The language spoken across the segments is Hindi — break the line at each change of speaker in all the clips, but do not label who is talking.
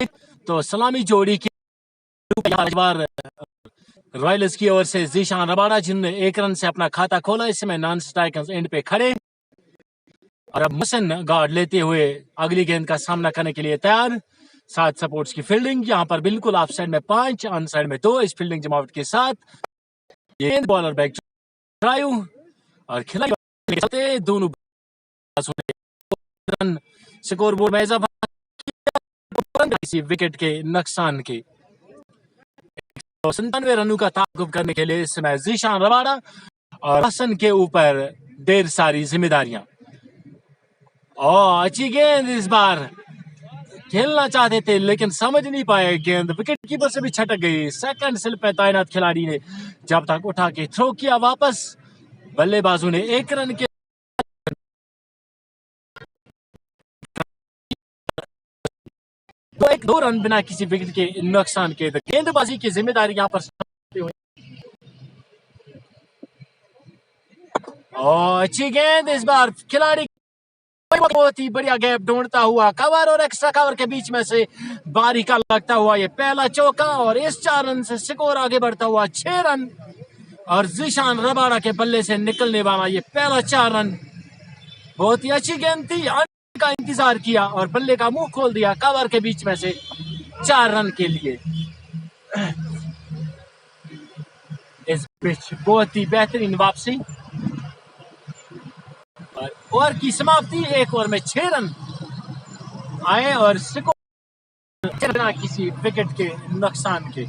तो सलामी जोड़ी की बार रॉयल्स की ओर से जीशान रबाड़ा जिन्होंने 1 रन से अपना खाता खोला। इस समय नॉन स्ट्राइकर्स एंड पे खड़े और अब मोहसिन गार्ड लेते हुए अगली गेंद का सामना करने के लिए तैयार। 7 सपोर्ट्स की फील्डिंग यहाँ पर बिल्कुल ऑफ साइड में 5, ऑन साइड में 2 इस फील्डिंग जमावट के साथ गेंद बॉलर बैक ड्राइव और खिलाड़ी दोनों रन स्कोर बोर्ड में इजाफा किसी विकेट के नुकसान के 97 रनों का ताकुब करने के लिए इस समय जीशान रबाड़ा और हसन के ऊपर ढेर सारी जिम्मेदारियां। और अच्छी गेंद इस बार खेलना चाहते थे लेकिन समझ नहीं पाए, गेंद विकेट कीपर से भी छटक गई। सेकंड स्लिप पे तैनात खिलाड़ी ने जब तक उठा के थ्रो किया वापस, बल्लेबाजों ने 1 रन के 2 रन बिना किसी विकेट के नुकसान के। गेंदबाजी की जिम्मेदारी यहां पर और अच्छी गेंद इस बार खिलाड़ी बहुत ही बढ़िया गैप ढूंढता हुआ कवर और एक्स्ट्रा कवर के बीच में से बारी का लगता हुआ ये पहला चौका और इस 4 रन से स्कोर आगे बढ़ता हुआ 6 रन और जीशान रबाड़ा के बल्ले से निकलने वाला ये पहला 4 रन। बहुत ही अच्छी गेंद थी, का इंतजार किया और बल्ले का मुंह खोल दिया कवर के बीच में से 4 रन के लिए। इस पिच बहुत ही बेहतरीन वापसी और ओवर की समाप्ति। 1 ओवर में 6 रन आए और स्कोर बिना किसी विकेट के नुकसान के।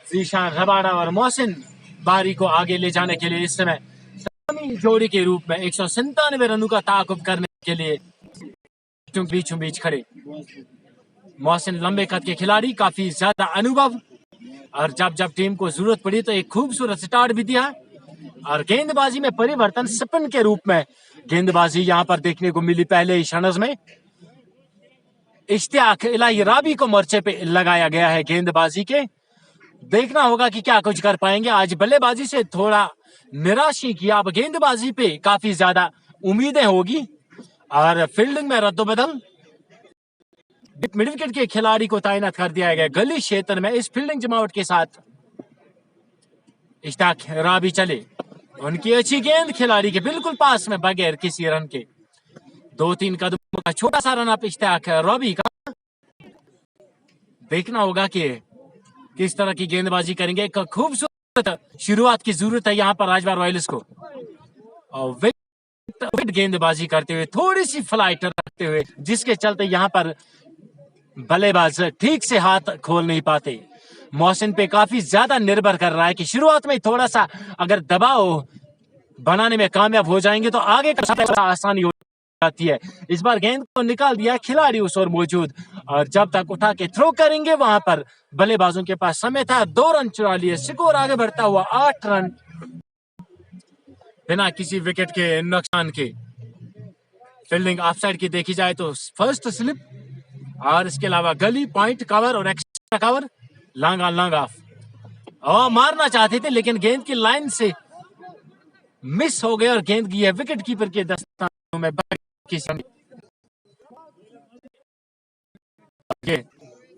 जीशान रबाड़ा और मोहसिन बारी को आगे ले जाने के लिए इस समय जोड़ी के रूप में 197 रनों का ताकुब करने के लिए बीचों बीच खड़े। मोहसिन लंबे कद के खिलाड़ी, काफी ज्यादा अनुभव और जब जब टीम को जरूरत पड़ी तो एक खूबसूरत स्टार्ट भी दिया और गेंदबाजी में परिवर्तन स्पिन के रूप में गेंदबाजी यहां पर देखने को मिली। पहले इशानज में इश्तियाक इलाही राबी को मोर्चे पे लगाया गया है गेंदबाजी के। देखना होगा कि क्या कुछ कर पाएंगे। आज बल्लेबाजी से थोड़ा निराशी की, अब गेंदबाजी पे काफी ज्यादा उम्मीदें होगी और फील्डिंग में रद्दोबदल। मिड विकेट के खिलाड़ी को तैनात कर दिया गया गली क्षेत्र में इस फील्डिंग जमावट के साथ। इश्तियाक राबी चले, उनकी अच्छी गेंद खिलाड़ी के बिल्कुल पास में बगैर किसी रन के 2-3 कदमों का छोटा सा रन अप इश्तियाक राबी का। देखना होगा कि किस तरह की गेंदबाजी करेंगे। एक खूबसूरत शुरुआत की जरूरत है यहाँ पर राजबार रॉयल्स को और विकेट गेंदबाजी करते हुए थोड़ी सी फ्लाइट रखते हुए जिसके चलते यहाँ पर बल्लेबाज ठीक से हाथ खोल नहीं पाते। मोहसिन पे काफी ज्यादा निर्भर कर रहा है कि शुरुआत में थोड़ा सा अगर दबाव बनाने में कामयाब हो जाएंगे तो आगे का आसानी हो जाती है। इस बार गेंद को निकाल दिया खिलाड़ी उस ओर मौजूद और जब तक उठा के थ्रो करेंगे वहां पर बल्लेबाजों के पास समय था। 2 रन चुरा लिए, स्कोर आगे बढ़ता हुआ 8 रन बिना किसी विकेट के नुकसान के। फील्डिंग ऑफसाइड की देखी जाए तो फर्स्ट स्लिप और इसके अलावा गली पॉइंट कवर और एक्स्ट्रा कवर लॉन्ग ऑफ और मारना चाहते थे लेकिन गेंद की लाइन से मिस हो गए और गेंद की है विकेट कीपर के दस्तानों में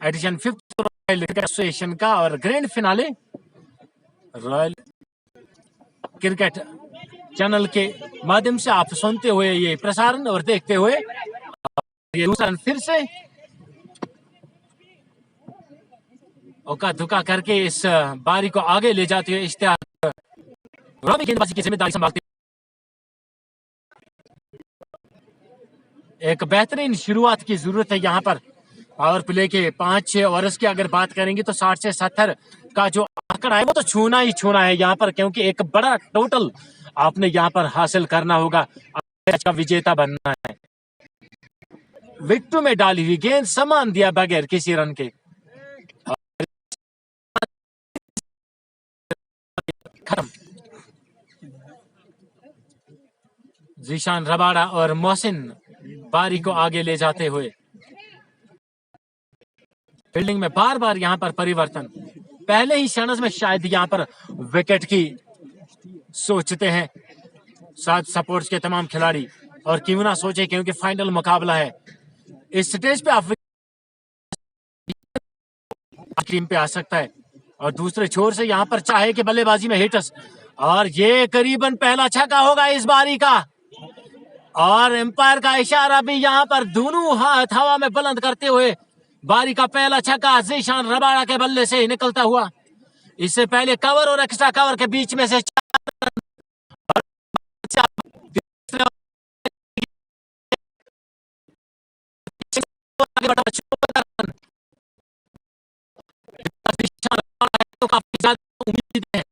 एडिशन 5th रॉयल एसोसिएशन का और grand finale royal cricket channel के माध्यम से आप सुनते हुए ये प्रसारण और देखते हुए ये दूसरा फिर से औका धुका करके इस बारी को आगे ले जाते हुए इश्तियाक राबी गेंदबाजी की जिम्मेदारी संभालते। एक बेहतरीन शुरुआत की जरूरत है यहाँ पर। पावर प्ले के 5-6 ओवर्स की अगर बात करेंगे तो 60 से 70 का जो आंकड़ा है वो तो छूना ही छूना है यहाँ पर, क्योंकि एक बड़ा टोटल आपने यहाँ पर हासिल करना होगा, का विजेता बनना है। विकेट में डाली हुई गेंद समान दिया बगैर किसी रन के खत्म। जीशान रबाड़ा और मोहसिन बारी को आगे ले जाते हुए फील्डिंग में बार बार यहाँ पर परिवर्तन। पहले ही शनज में शायद यहाँ पर विकेट की सोचते हैं 7 सपोर्ट्स के तमाम खिलाड़ी और क्यों ना सोचे, क्योंकि फाइनल मुकाबला है। इस स्टेज पे आप टीम पे आ सकता है। और दूसरे छोर से यहाँ पर चाहे कि बल्लेबाजी में हिटर्स, और ये करीबन पहला छक्का होगा इस बारी का। और एम्पायर का इशारा भी यहाँ पर दोनों हाथ हवा में बुलंद करते हुए बारी का पहला छक्का ज़ीशान रबाड़ा के बल्ले से निकलता हुआ। इससे पहले कवर और एक्स्ट्रा कवर के बीच में से तो काफी ज्यादा उम्मीद है।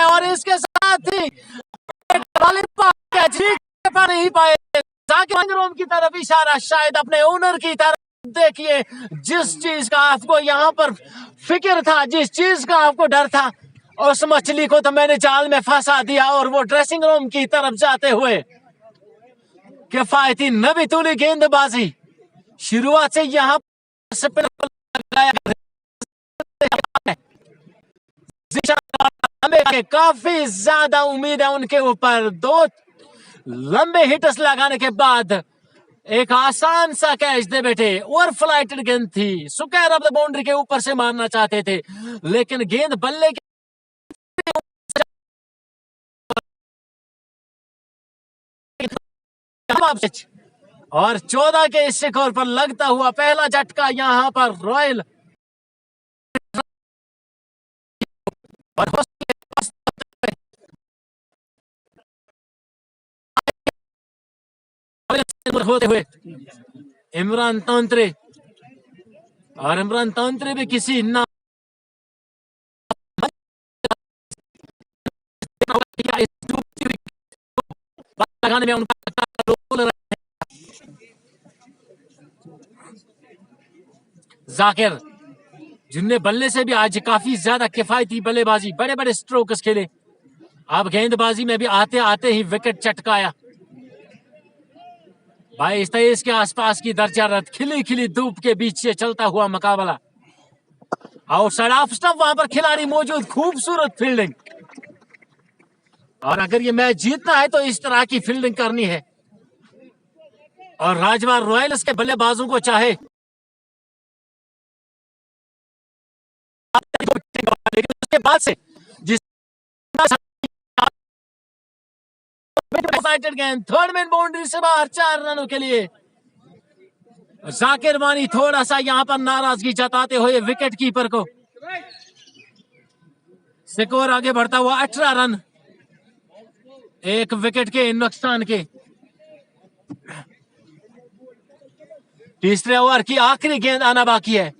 और इसके साथ ही नहीं पाए की तरफ इशारा, शायद अपने ओनर की तरफ। देखिए जिस चीज का आपको यहाँ पर फिक्र था, जिस चीज का आपको डर था, उस मछली को तो मैंने जाल में फंसा दिया। और वो ड्रेसिंग रूम की तरफ जाते हुए किफायती नबी तुली गेंदबाजी शुरुआत से यहाँ काफी ज्यादा उम्मीद है उनके ऊपर। दो लंबे हिट्स लगाने के बाद एक आसान सा कैच दे बैठे। और फ्लाइटेड गेंद थी, सुकैर अब बाउंड्री के ऊपर से मारना चाहते थे, लेकिन गेंद बल्ले के और 14 के इस स्कोर पर लगता हुआ पहला झटका यहां पर रॉयल होते हुए इमरान तांत्रे। और इमरान तांत्रे भी किसी ना लगाने में उनका रोल जाकिर, जिनने बल्ले से भी आज काफी ज्यादा किफायती बल्लेबाजी, बड़े बड़े स्ट्रोक्स खेले। अब गेंदबाजी में भी आते आते ही विकेट चटकाया। 22-23 के आसपास की दर्जा खिली खिली धूप के बीच से चलता हुआ मुकाबला। आउटसाइड ऑफ स्टंप वहां पर खिलाड़ी मौजूद, खूबसूरत फील्डिंग। और अगर ये मैच जीतना है तो इस तरह की फील्डिंग करनी है। और राजवार रॉयल्स के बल्लेबाजों को चाहे लेकिन उसके बाद से जिस थर्ड मैन बाउंड्री से बाहर 4 रनों के लिए जाकिर वानी थोड़ा सा यहां पर नाराजगी जताते हुए विकेट कीपर को। स्कोर आगे बढ़ता हुआ 18 रन, एक विकेट के नुकसान के। तीसरे ओवर की आखिरी गेंद आना बाकी है।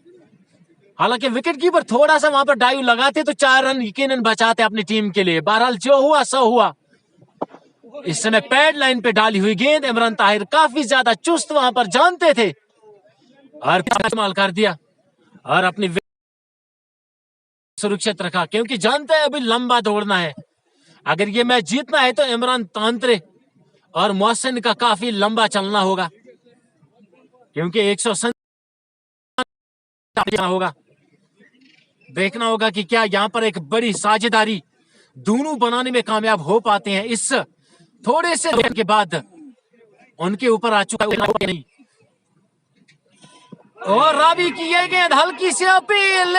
हालांकि विकेट कीपर थोड़ा सा वहां पर डाइव लगाते तो 4 रन यकीनन बचाते अपनी टीम के लिए। बहरहाल जो हुआ सो हुआ। इस समय पैड लाइन पे डाली हुई गेंद इमरान ताहिर काफी ज्यादा चुस्त वहां पर जानते थे और इस्तेमाल कर दिया और अपनी सुरक्षित रखा, क्योंकि जानते हैं अभी लंबा दौड़ना है। अगर ये मैच जीतना है तो इमरान तांत्रे और मोहसिन का काफी लंबा चलना होगा, क्योंकि 100 होगा। देखना होगा कि क्या यहां पर एक बड़ी साझेदारी दोनों बनाने में कामयाब हो पाते हैं। इस थोड़े से के बाद उनके ऊपर आ चुका है नहीं। और रावी की ये गेंद हल्की सी अपील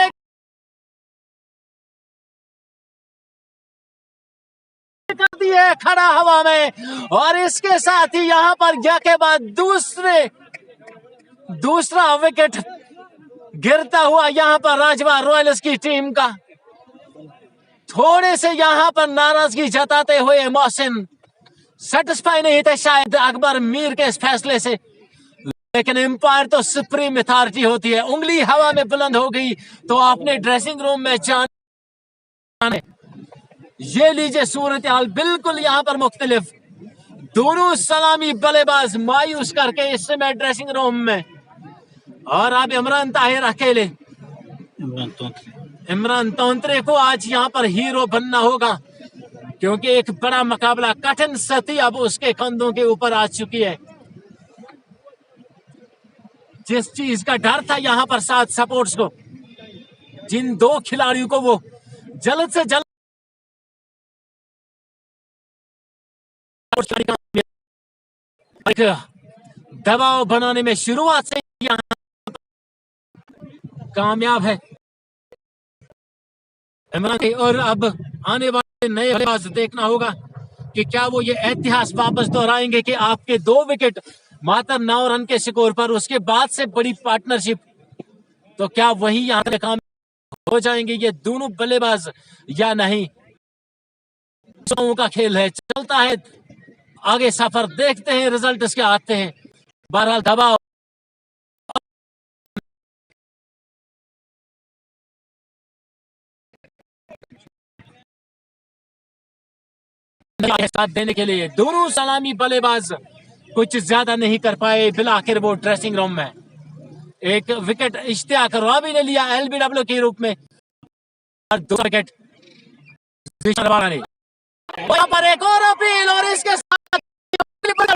करती है खड़ा हवा में। और इसके साथ ही यहां पर क्या के बाद दूसरा विकेट गिरता हुआ यहां पर राजवार रॉयल्स की टीम का। थोड़े से यहां पर नाराजगी जताते हुए मोहसिन सेटिस्फाई नहीं थे शायद अकबर मीर के इस फैसले से, लेकिन एम्पायर तो सुप्रीम अथॉरिटी होती है। उंगली हवा में बुलंद हो गई तो आपने ड्रेसिंग रूम में जाने। ये लीजिए सूरत हाल बिल्कुल यहां पर मुख्तलिफ। दोनों सलामी बल्लेबाज मायूस करके इस समय ड्रेसिंग रूम में। और अब इमरान ताहिर अकेले। इमरान तांत्रे को आज यहां पर हीरो बनना होगा, क्योंकि एक बड़ा मुकाबला, कठिन सती अब उसके कंधों के ऊपर आ चुकी है। जिस चीज का डर था यहां पर साथ सपोर्ट्स को, जिन 2 खिलाड़ियों को वो जल्द से जल्द दबाव बनाने में शुरुआत से यहाँ कामयाब है इमरान। और अब आने वाले नए बल्लेबाज देखना होगा कि क्या वो ये इतिहास वापस दोहराएंगे कि आपके 2 विकेट मात्र 9 रन के स्कोर पर, उसके बाद से बड़ी पार्टनरशिप, तो क्या वही यहाँ पे काम हो जाएंगे ये दोनों बल्लेबाज या नहीं। का खेल है, चलता है आगे सफर, देखते हैं रिजल्ट इसके आते हैं। बहरहाल दबाव साथ देने के लिए दोनों सलामी बल्लेबाज कुछ ज्यादा नहीं कर पाए। बिल आखिर वो ड्रेसिंग रूम में एक विकेट इश्तियाक रॉबी ने लिया एलबीडब्ल्यू के रूप में, और 2 विकेट ने वहां पर एक और अपील, और इसके साथ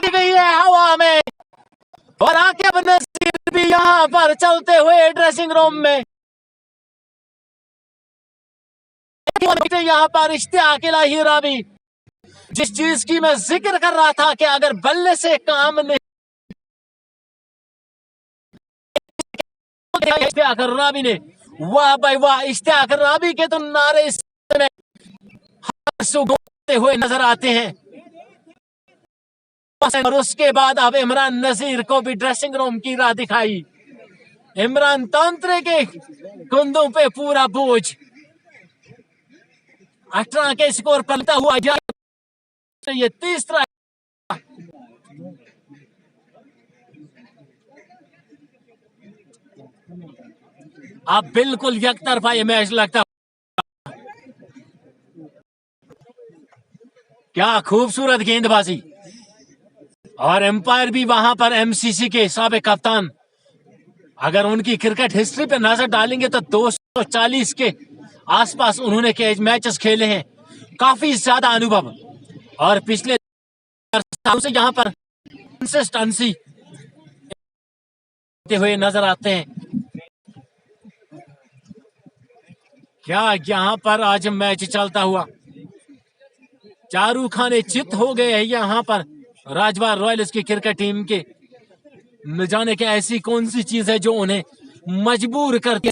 गई है हवा में, और आकिब नसीर भी यहां पर चलते हुए ड्रेसिंग रूम में। यहां पर इश्तियाक इलाही रॉबी, जिस चीज की मैं जिक्र कर रहा था कि अगर बल्ले से काम नहीं, इश्तियाक रॉबी ने, वाह भाई वाह, इश्तियाक रॉबी के तो नारे इस में सुगोते हुए नजर आते हैं। और उसके बाद अब इमरान नजीर को भी ड्रेसिंग रूम की राह दिखाई। इमरान तांत्रे के कुंदों पे पूरा बोझ, 18 के स्कोर पलता हुआ ये तीसरा। अब बिल्कुल यकतरफा ये मैच लगता, क्या खूबसूरत गेंदबाजी, और एम्पायर भी वहां पर एमसीसी के साबिक कप्तान, अगर उनकी क्रिकेट हिस्ट्री पे नजर डालेंगे तो 240 के आसपास उन्होंने मैचेस खेले हैं, काफी ज्यादा अनुभव, और पिछले सालों से यहाँ पर कंसिस्टेंसी हुए नजर आते हैं। क्या यहाँ पर आज मैच चलता हुआ, चारू खाने चित हो गए हैं यहाँ पर राजवार रॉयल्स की क्रिकेट टीम के, न जाने के ऐसी कौन सी चीज है जो उन्हें मजबूर करके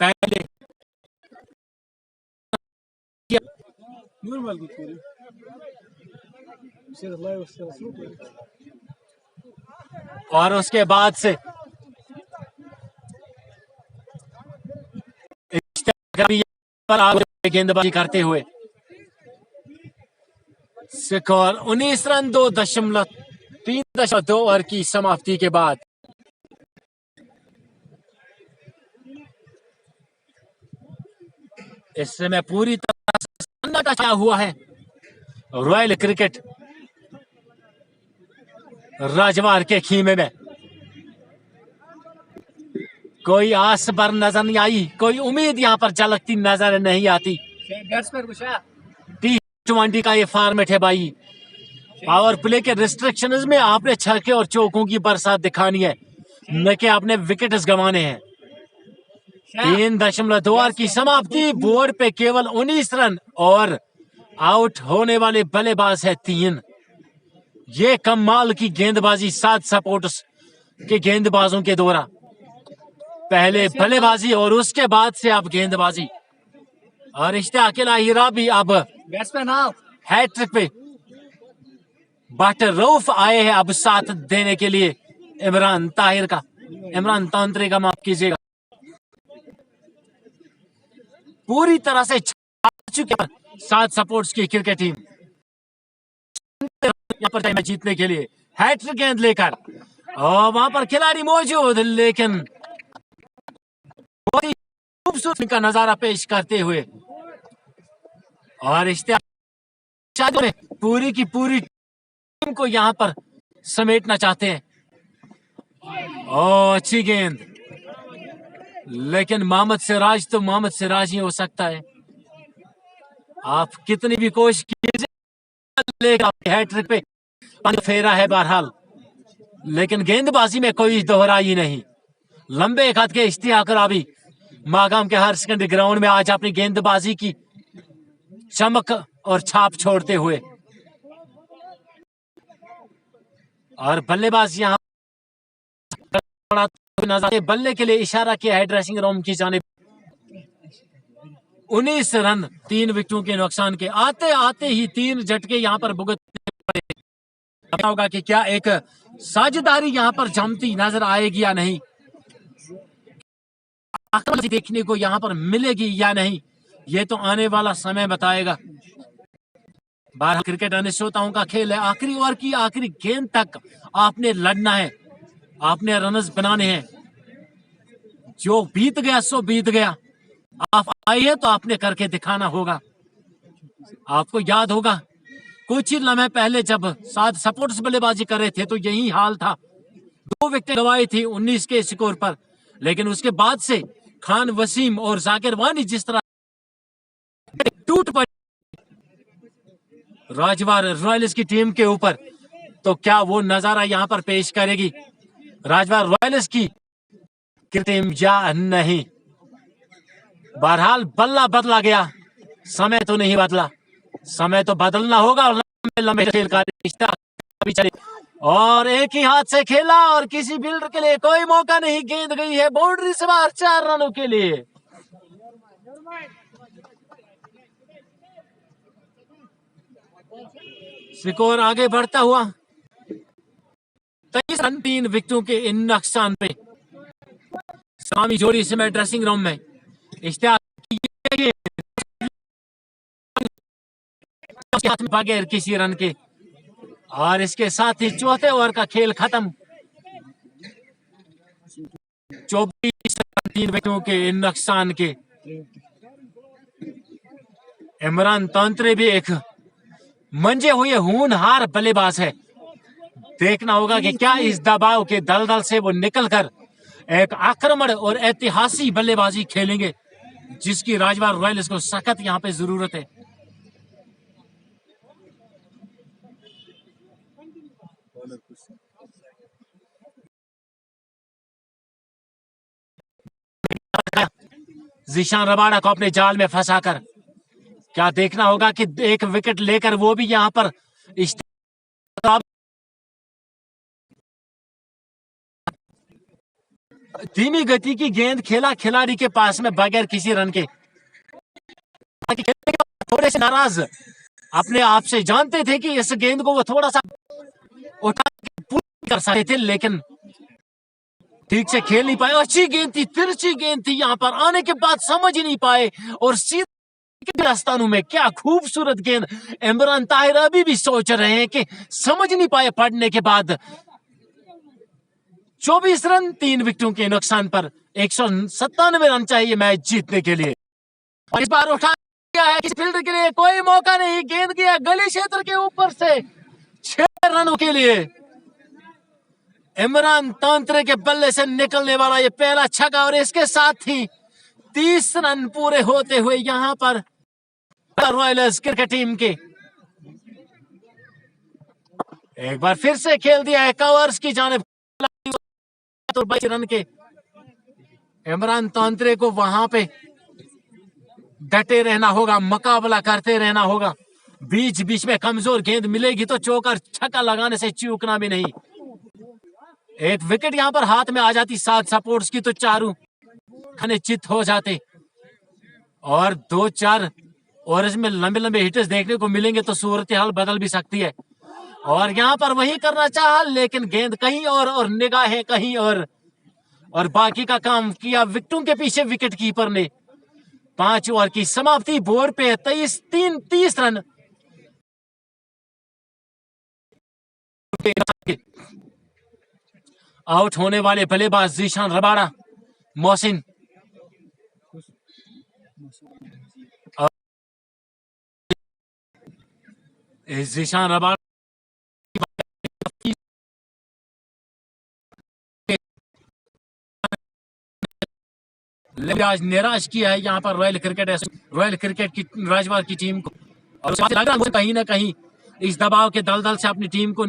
पहले और उसके बाद से गेंदबाजी करते हुए स्कोर 19 रन 2.3 ओवर की समाप्ति के बाद। इस समय पूरी तरह से सन्नाटा छाया हुआ है रॉयल क्रिकेट राजवार के खीमे में। कोई आस पर नजर नहीं आई, कोई उम्मीद यहाँ पर झलकती नजर नहीं आती। T20 का ये फॉर्मेट है भाई, पावर प्ले के रिस्ट्रिक्शंस में आपने छक्के और चौकों की बरसात दिखानी है, न कि आपने विकेट्स गंवाने हैं। 3.2 ओवर की समाप्ति, बोर्ड पे केवल 19 रन और आउट होने वाले बल्लेबाज है 3। ये कमाल की गेंदबाजी 7 सपोर्ट्स के गेंदबाजों के द्वारा, पहले बल्लेबाजी और उसके बाद से अब गेंदबाजी। और इश्तियाक इलाही रॉबी अब हैट्रिक पे बट रऊफ आए हैं अब साथ देने के लिए इमरान तांत्रे का माफ कीजिएगा, पूरी तरह से छा चुके हैं 7 सपोर्ट्स की क्रिकेट टीम यहाँ पर चाहिए जीतने के लिए हैट्रिक गेंद लेकर, और वहां पर खिलाड़ी मौजूद, लेकिन बहुत ही खूबसूरत का नजारा पेश करते हुए, और इश्तियाक में पूरी की पूरी टीम को यहाँ पर समेटना चाहते हैं। ओ अच्छी गेंद, लेकिन मोहम्मद सिराज तो मोहम्मद सिराज ही हो सकता है, आप कितनी भी कोशिश कीजिए, हैट्रिक पे फेरा है बहरहाल, लेकिन गेंदबाजी में कोई दोहराई नहीं। लंबे कद के इश्तियाक राबी मागाम के हर सेकंड ग्राउंड में आज अपनी गेंदबाजी की चमक और छाप छोड़ते हुए, और बल्लेबाज यहाँ बल्ले के लिए इशारा किया है ड्रेसिंग रूम की जानिब। 19 रन 3 विकेटों के नुकसान के। आते आते ही 3 झटके यहाँ पर भुगतने पड़े। होगा कि क्या एक साझेदारी यहाँ पर जमती नजर आएगी या नहीं, देखने को यहाँ पर मिलेगी या नहीं, ये तो आने वाला समय बताएगा। बारह क्रिकेट अनिश्चितताओं का खेल है। आखिरी ओवर की आखिरी गेंद तक आपने लड़ना है, आपने रन्स बनाने हैं। जो बीत गया सो बीत गया। आप आए हैं तो आपने करके दिखाना होगा। आपको याद होगा कुछ ही लम्हे पहले जब साथ सपोर्ट्स बल्लेबाजी कर रहे थे तो यही हाल था। 2 विकेट गंवाई थी 19 के स्कोर पर, लेकिन उसके बाद से खान वसीम और जाकिर वानी जिस तरह टूट पड़े राजवार रॉयल्स की टीम के ऊपर, तो क्या वो नजारा यहां पर पेश करेगी राजवार रॉयल्स की टीम या नहीं। बहरहाल बल्ला बदला गया, समय तो नहीं बदला। समय तो बदलना होगा और लंबे लंबे खेल का रिश्ता भी चले। और एक ही हाथ से खेला और किसी फील्डर के लिए कोई मौका नहीं। गेंद गई है बाउंड्री से बाहर 4 रनों के लिए। स्कोर आगे बढ़ता हुआ 23 रन 3 विकेटों के इन नुकसान पे। सामी जोड़ी से मैं ड्रेसिंग रूम में इश्तिहार हाथ में बगैर किसी रन के, और इसके साथ ही चौथे ओवर का खेल खत्म। 24 रन 3 विकेटों के इन नुकसान के। इमरान तांत्रे भी एक मंजे हुए होनहार बल्लेबाज है। देखना होगा कि क्या इस दबाव के दलदल से वो निकलकर एक आक्रमण और ऐतिहासिक बल्लेबाजी खेलेंगे, जिसकी राजवार रॉयल्स को सख्त यहां पे जरूरत है। जीशान रबाड़ा को अपने जाल में फंसाकर क्या देखना होगा कि एक विकेट लेकर वो भी यहां पर धीमी गति की गेंद खेला खिलाड़ी के पास में बगैर किसी रन के। थोड़े से नाराज अपने आप से जानते थे कि इस गेंद को वो थोड़ा सा उठा कर सकते थे, लेकिन ठीक से खेल नहीं पाए। अच्छी गेंद थी, तिरछी गेंद थी, यहां पर आने के बाद समझ ही नहीं पाए और सीधे रास्तानों में क्या खूबसूरत गेंद। इमरान ताहिर अभी भी सोच रहे हैं कि समझ नहीं पाए पढ़ने के बाद। 24 रन 3 विकेटों के नुकसान पर 197 रन चाहिए मैच जीतने के लिए। और इस बार उठा गया है, किसी फील्डर के लिए कोई मौका नहीं। गेंद गया गली क्षेत्र के ऊपर से 6 रनों के लिए। इमरान तांत्रे के बल्ले से निकलने वाला ये पहला छक्का, और इसके साथ ही 30 रन पूरे होते हुए यहां पर रॉयल्स क्रिकेट टीम के एक बार फिर से खेल दिया है कवर्स की जानिब। 22 रन के इमरान तांत्रे को वहां पे डटे रहना होगा, मुकाबला करते रहना होगा। बीच बीच में कमजोर गेंद मिलेगी तो चौकर छक्का लगाने से चूकना भी नहीं। एक विकेट यहां पर हाथ में आ जाती साथ सपोर्ट्स की तो चारों खाने चित हो जाते, और 2-4 ओवर्स में लंबे लंबे हिट्स देखने को मिलेंगे तो सूरत हाल बदल भी सकती है। और यहां पर वही करना चाहा, लेकिन गेंद कहीं और निगाहें कहीं और बाकी का काम किया विकेटों के पीछे विकेट कीपर ने। 5 ओवर की समाप्ति, बोर्ड पे 30 रन। आउट होने वाले बल्लेबाज जीशान रबाड़ा, मोहसिन जीशान रबाड़ा आज निराश किया है यहाँ पर रॉयल क्रिकेट की राजवार की टीम को, और कहीं ना कहीं इस दबाव के दलदल से अपनी टीम को,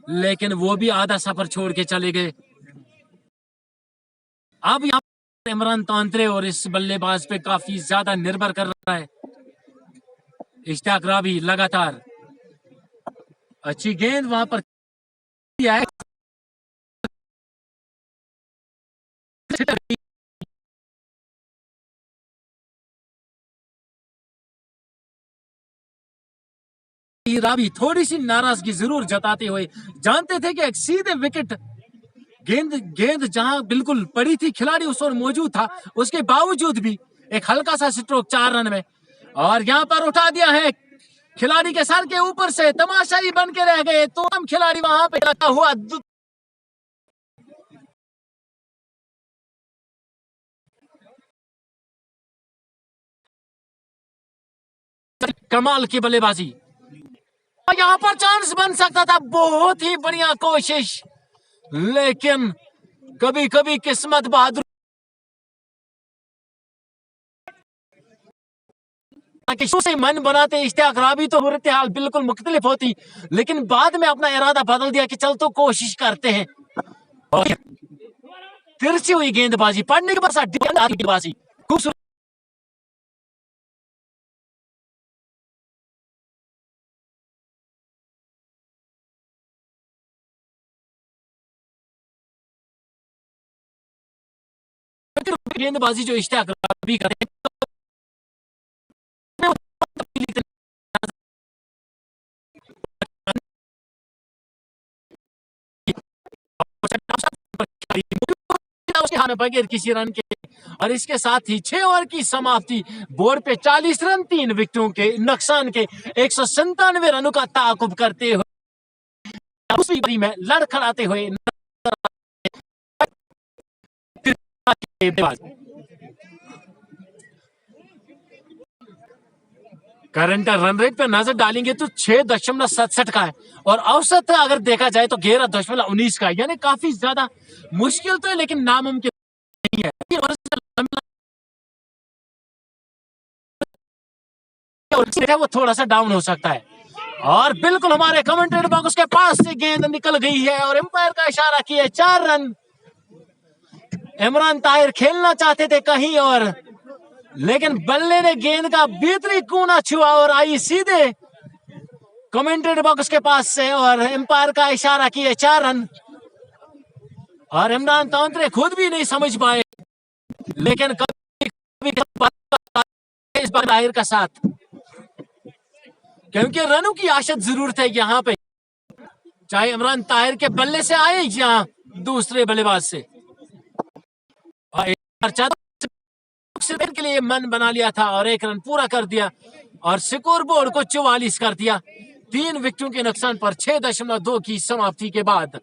लेकिन वो भी आधा सफर छोड़ के चले गए। अब यहाँ पर इमरान तांत्रे और इस बल्लेबाज पे काफी ज्यादा निर्भर कर रहा है। इश्तियाक राबी लगातार अच्छी गेंद वहां पर है। राबी थोड़ी सी नाराजगी जरूर जताते हुए जानते थे कि एक सीधे विकेट गेंद गेंद जहां बिल्कुल पड़ी थी, खिलाड़ी उस ओर मौजूद था, उसके बावजूद भी एक हल्का सा स्ट्रोक 4 रन में, और यहां पर उठा दिया है खिलाड़ी के सर के ऊपर से। तमाशाई बन के रह गए तो हम खिलाड़ी वहां पे लगा हुआ कमाल की बल्लेबाजी। यहाँ पर चांस बन सकता था, बहुत ही बढ़िया कोशिश, लेकिन कभी कभी किस्मत बहादुर से मन बनाते इश्तियाक राबी तो सूरत हाल बिल्कुल मुख्तलिफ होती, लेकिन बाद में अपना इरादा बदल दिया कि चल तो कोशिश करते हैं। तिरछी हुई गेंदबाजी, पढ़ने के बाद गेंदबाजी खूबसूरत। गेंदबाजी जो इश्तियाक राबी करते हैं उसके हाथ में बगैर किसी रन के, और इसके साथ ही 6 ओवर की समाप्ति, बोर्ड पे 40 रन 3 विकेटों के नुकसान के 197 रनों का ताकुब करते हुए दूसरी पारी में लड़खड़ाते हुए करंट रन रेट पे नजर डालेंगे तो 6.67 का है, और औसत अगर देखा जाए तो 11.19 का है, यानी काफी ज्यादा मुश्किल तो है लेकिन नामुमकिन नहीं है। वो थोड़ा सा डाउन हो सकता है, और बिल्कुल हमारे कमेंटेटर बॉक्स के पास से गेंद निकल गई है और एम्पायर का इशारा किया 4 रन। इमरान ताहिर खेलना चाहते थे कहीं और, लेकिन बल्ले ने गेंद का भीतरी कोना छुआ और आई सीधे कमेंटेटर बॉक्स के पास से, और एम्पायर का इशारा किए 4 रन। और इमरान तांत्रे खुद भी नहीं समझ पाए, लेकिन कभी इस बार ताहिर का साथ, क्योंकि रनों की आशत जरूर है यहाँ पे, चाहे इमरान ताहिर के बल्ले से आए या दूसरे बल्लेबाज से। के लिए मन बना लिया था और 1 रन पूरा कर दिया और स्कोर बोर्ड को 44 कर दिया 3 विकेटों के नुकसान पर 6.2 की समाप्ति के बाद।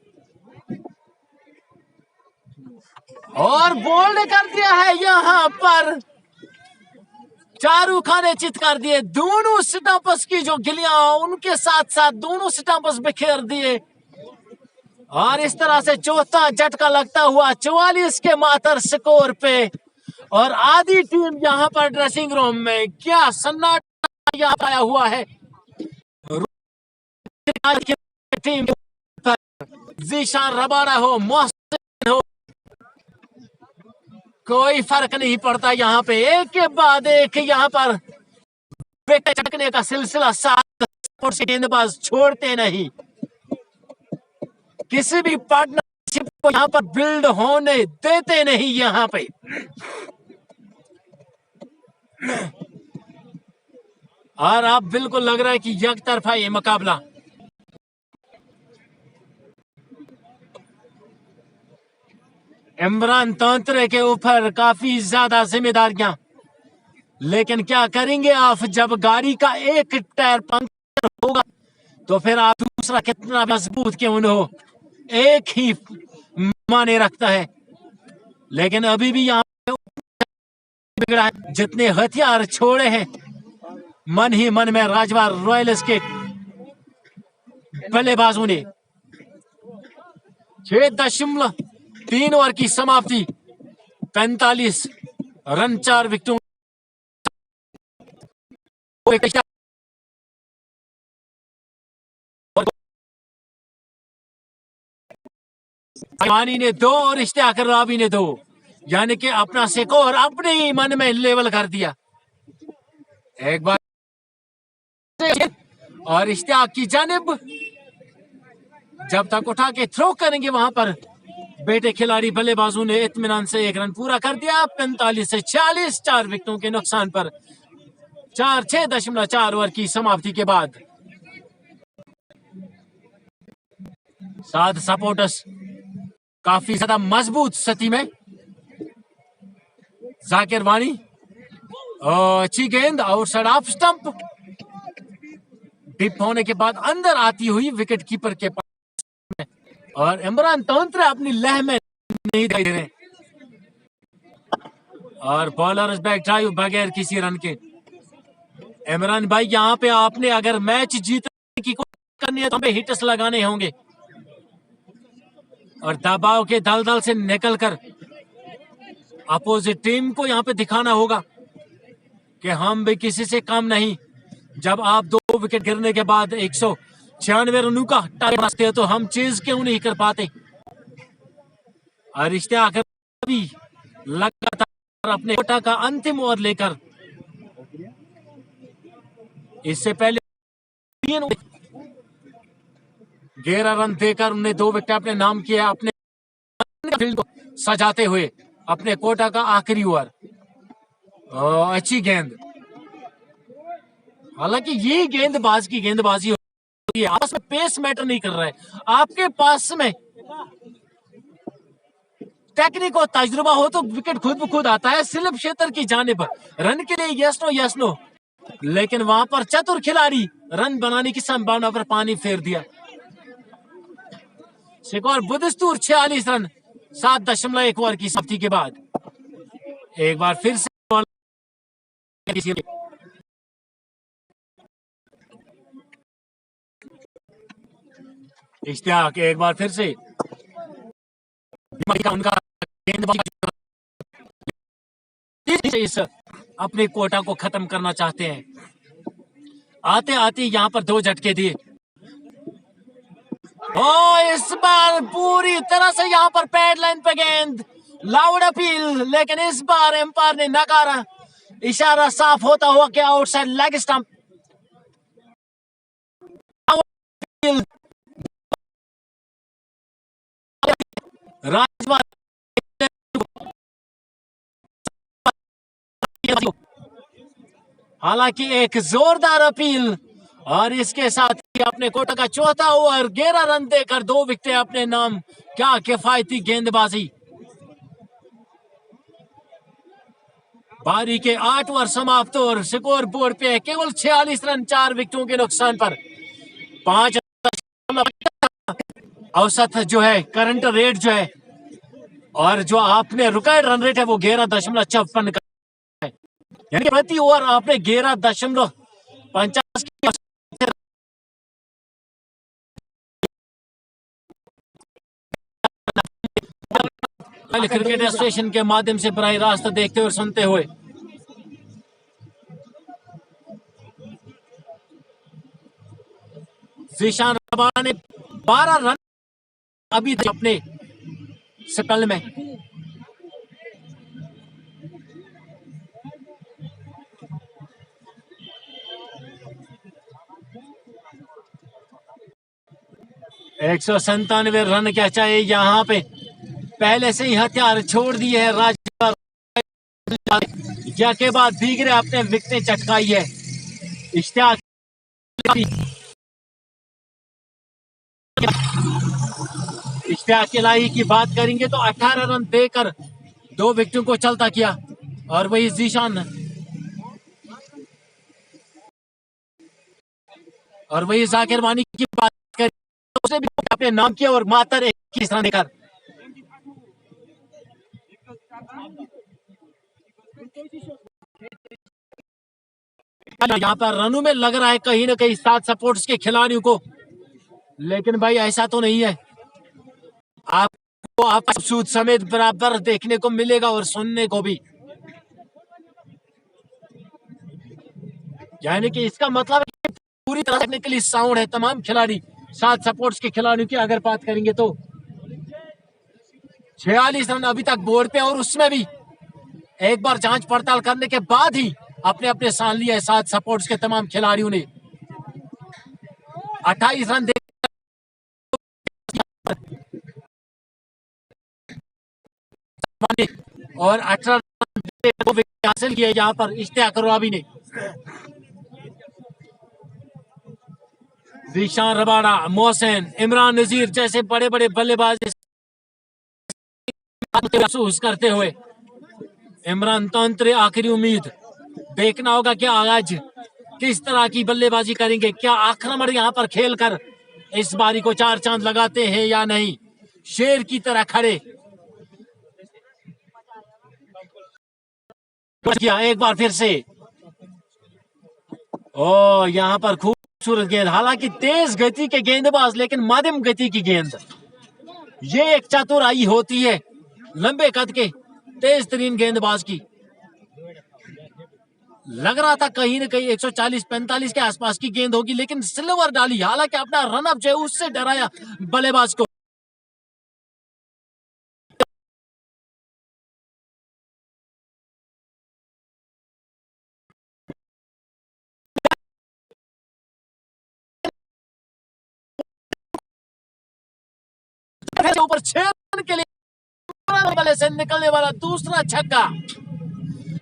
और बोल्ड कर दिया है यहाँ पर, चारू खाने चित कर दिए, दोनों स्टंप्स की जो गिलियां उनके साथ साथ दोनों स्टंप्स बिखेर दिए, और इस तरह से चौथा झटका लगता हुआ 44 के मातर स्कोर पे, और आधी टीम यहाँ पर ड्रेसिंग रूम में क्या सन्नाटा यहाँ आया हुआ है। टीम जीशान रबाड़ा हो, मोहसिन हो, कोई फर्क नहीं पड़ता, यहाँ पे एक के बाद एक यहाँ पर विकेट चटकने का सिलसिला साथ से गेंदबाज छोड़ते नहीं, किसी भी पार्टनरशिप को यहाँ पर बिल्ड होने देते नहीं यहाँ पे। और अब बिल्कुल लग रहा है कि एक तरफा ये मुकाबला। इमरान तांत्रे के ऊपर काफी ज्यादा जिम्मेदारियां, लेकिन क्या करेंगे आप, जब गाड़ी का एक टायर पंक्चर होगा तो फिर आप दूसरा कितना मजबूत क्यों न हो, एक ही माने रखता है। लेकिन अभी भी यहाँ बिगड़ा है, जितने हथियार छोड़े हैं मन ही मन में राजवार रॉयल्स के बल्लेबाजों ने। 6.3 ओवर की समाप्ति, 45 रन 4 विकेटों। ने 2 और इश्तियाक राबी ने 2, यानी कि अपना स्कोर अपने ही मन में लेवल कर दिया। एक बार और इश्तियाक की जानिब जब तक उठा के थ्रो करेंगे वहां पर बेटे खिलाड़ी बल्लेबाजों ने इत्मीनान से एक रन पूरा कर दिया। 45 से 40, 4 विकेटों के नुकसान पर 6.4 ओवर की समाप्ति के बाद 7 सपोर्टर्स काफी ज्यादा मजबूत स्थिति में। जाकिर वानी अच्छी गेंद आउटसाइड ऑफ स्टंप, डिप होने के बाद अंदर आती हुई विकेट कीपर के पास और इमरान तोंत्रे अपनी लह में नहीं दिखाई दे रहे और बॉलर बैक ड्राइव बगैर किसी रन के। इमरान भाई यहाँ पे आपने अगर मैच जीतने की कोशिश करनी है तो हमें हिट्स लगाने होंगे और दबाव के दलदल से निकलकर अपोजिट टीम को यहाँ पे दिखाना होगा कि हम भी किसी से कम नहीं। जब आप 2 विकेट गिरने के बाद 196 रनों का टारगेट बनाते हैं तो हम चेज क्यों नहीं कर पाते। और इश्तियाक भी लगातार अपने कोटा का अंतिम ओवर लेकर इससे पहले 11 रन देकर उन्हें 2 विकेट अपने नाम किया, अपने फील्ड को सजाते हुए अपने कोटा का आखिरी ओवर। अच्छी गेंद, हालांकि ये गेंदबाज की गेंदबाजी होती है, आपस में पेस मैटर नहीं कर रहा है। आपके पास में टेक्निक और तजुर्बा हो तो विकेट खुद ब खुद आता है स्लिप क्षेत्र की जानिब रन के लिए। यस नो, लेकिन वहां पर चतुर खिलाड़ी रन बनाने की संभावना पर पानी फेर दिया। स्कोर बदस्तूर 46 रन 7.1 ओवर की समाप्ति के बाद। एक बार फिर से इश्तियाक एक बार फिर से उनका इस अपने कोटा को खत्म करना चाहते हैं। आते आते यहां पर 2 झटके दिए। इस बार पूरी तरह से यहां पर पैड लाइन पे गेंद, लाउड अपील, लेकिन इस बार एम्पायर ने नकारा। इशारा साफ होता हुआ कि आउटसाइड लेग स्टंप। हालांकि एक जोरदार अपील और इसके साथ ही अपने कोटा का चौथा ओवर 11 रन देकर 2 विकेट अपने नाम। क्या किफायती गेंदबाजी। बारी के 8 ओवर समाप्त और स्कोर बोर्ड पे केवल 46 रन 4 विकेटों के नुकसान पर 5 औसत जो है करंट रेट जो है और जो आपने रिकॉर्ड रन रेट है वो 11.56 का है। यानी प्रति ओवर आपने 11.50 की क्रिकेट एसोसिएशन के माध्यम से बराह रास्त देखते और सुनते हुए जीशान रबाडा ने 12 रन अभी तक अपने स्पेल में। एक 197 रन क्या चाहिए यहाँ पे। पहले से ही हथियार छोड़ दिए है राज के बाद दीगरे अपने विकेटें चटकाई है। इश्तियाक इलाही की बात करेंगे तो 18 रन देकर 2 विकेटों को चलता किया और वही जीशान और वही जाकिर वानी की बात करें तो उसे भी अपने नाम किया और मात्र 21 रन देकर यहाँ पर रनों में लग रहा है कहीं ना कहीं 7 सपोर्ट्स के खिलाड़ियों को, लेकिन भाई ऐसा तो नहीं है। आपको आप सूद समेत बराबर देखने को मिलेगा और सुनने को भी। यानी कि इसका मतलब है कि पूरी तरह टेक्निकली साउंड है तमाम खिलाड़ी। 7 सपोर्ट्स के खिलाड़ियों की अगर बात करेंगे तो 46 रन अभी तक बोर्ड पे, और उसमें भी एक बार जांच पड़ताल करने के बाद ही अपने अपने स्थान लिए 7 सपोर्ट्स के तमाम खिलाड़ियों ने। 28 रन और 18 रन हासिल किए यहाँ पर इश्तियाक रबावी ने। ज़ीशान रबाड़ा, मोहसिन, इमरान नजीर जैसे बड़े बड़े बल्लेबाज महसूस करते हुए इमरान तांत्रे आखिरी उम्मीद। देखना होगा कि आज किस तरह की बल्लेबाजी करेंगे, क्या आक्रमण यहाँ पर खेलकर इस बारी को 4 चांद लगाते हैं या नहीं। शेर की तरह खड़े किया एक बार फिर से। ओ यहाँ पर खूबसूरत गेंद, हालांकि तेज गति के गेंदबाज लेकिन मध्यम गति की गेंद, ये एक चतुराई होती है लंबे कद के तेज तरीन गेंदबाज की। लग रहा था कहीं ना कहीं 140-45 के आसपास की गेंद होगी, लेकिन सिल्वर डाली, हालांकि अपना रनअप जो है उससे डराया बल्लेबाज को। ऊपर 6 रन के लिए बल्ले से निकलने वाला दूसरा छक्का।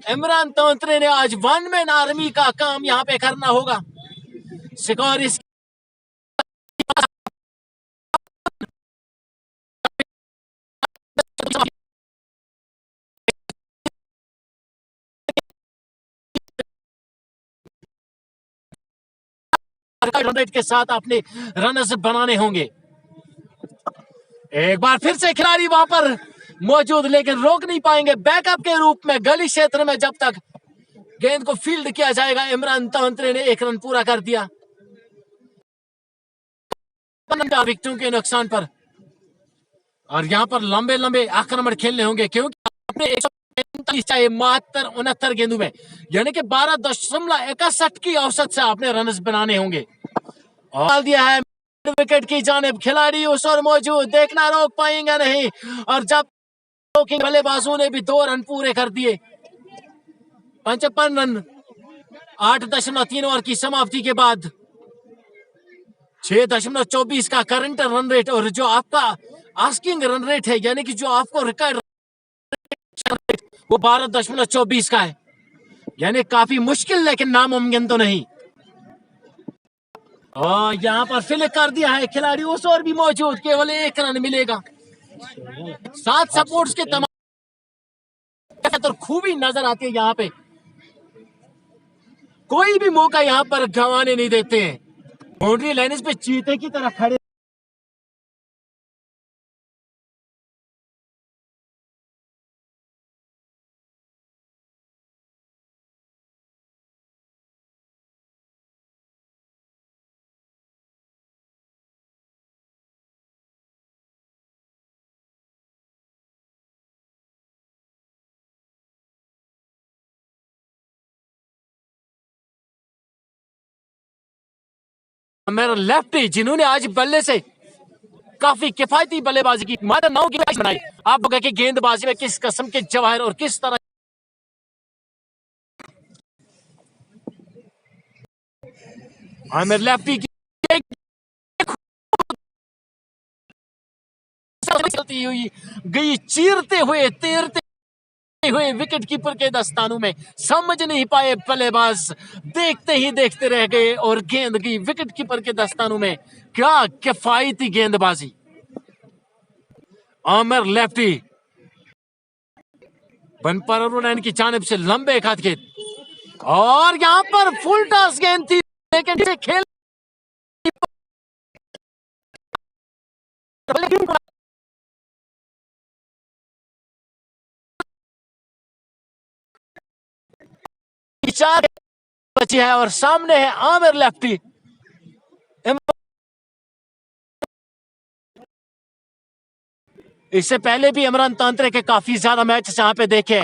इमरान तांत्रे ने आज वन मैन आर्मी का काम यहाँ पे करना होगा। स्कोर इस के साथ अपने रनर्स बनाने होंगे। एक बार फिर से खिलाड़ी वहां पर मौजूद, लेकिन रोक नहीं पाएंगे। बैकअप के रूप में गली क्षेत्र में जब तक गेंद को फील्ड किया जाएगा। इमरान तांत्रे ने 1 रन पूरा कर दिया विकेटों के नुकसान पर, और यहां पर लंबे लंबे आक्रमण खेलने होंगे, क्योंकि अपने 145 चाहे 69 गेंदों में यानी कि 12.61 की औसत से आपने रन बनाने होंगे। और दिया है विकेट की जानिब, खिलाड़ी उस और मौजूद, देखना रोक पाएंगे नहीं, और जब बल्लेबाजों ने भी 2 रन पूरे कर दिए। 55 रन 8.3 ओवर की समाप्ति के बाद 6.24 का करंट रन रेट, और जो आपका आस्किंग रन रेट है यानी कि जो आपको रिकॉर्ड वो 12.24 का है, यानी काफी मुश्किल लेकिन नामुमकिन तो नहीं। और यहाँ पर फिल कर दिया है खिलाड़ी उस और भी मौजूद, केवल 1 रन मिलेगा। 7 सपोर्ट्स के तमाम तो खूबी नजर आती है यहाँ पे, कोई भी मौका यहाँ पर गंवाने नहीं देते हैं। बाउंड्री लाइन पे चीते की तरह खड़े मेरा लेफ्टी, जिन्होंने आज बल्ले से काफी किफायती बल्लेबाजी की, मात्र 9 की बनाई। आप लोग के गेंदबाजी में किस किस्म के जवाहर और किस तरह आमिर लेफ्टी की चलती हुई गई, चीरते हुए तैरते हुए विकेट कीपर के दस्तानों में, समझ नहीं पाए बल्लेबाज, देखते ही देखते रह गए और गेंद गई विकेट कीपर के दस्तानों में। क्या किफायती गेंदबाजी आमिर लेफ्टी। बनपर की जानिब से लंबे कद के, और यहां पर फुल टॉस गेंद थी, लेकिन से खेल चार बची है और सामने है आमिर लेफ्टी। इससे पहले भी इमरान तांत्रे के काफी ज्यादा मैच यहाँ पे देखे,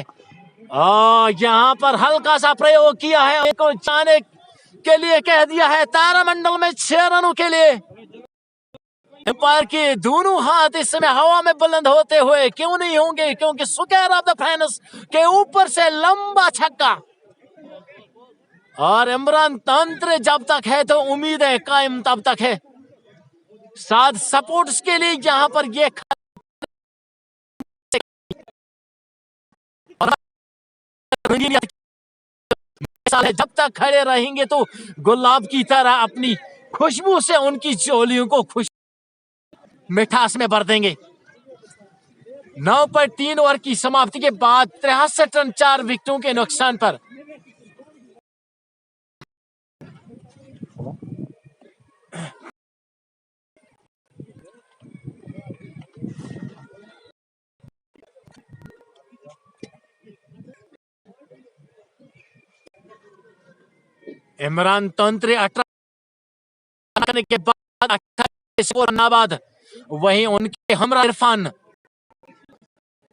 यहाँ पर हल्का सा प्रयोग किया है, को जाने के लिए कह दिया है। तारामंडल में 6 रनों के लिए एम्पायर के दोनों हाथ इस समय हवा में बुलंद होते हुए क्यों नहीं होंगे, क्योंकि स्क्वायर ऑफ द फेनस के ऊपर से लंबा छक्का। और इमरान तंत्र जब तक है तो उम्मीद है कायम तब तक है। साथ सपोर्ट्स के लिए यहां पर ये जब तक खड़े रहेंगे तो गुलाब की तरह अपनी खुशबू से उनकी चोलियों को खुश मिठास में भर देंगे। 9 पर 3 ओवर की समाप्ति के बाद 63 रन 4 विकेटों के नुकसान पर इमरान तंत्र 18 करने के बाद 28 स्कोर नाबाद, वहीं उनके हमरा इरफान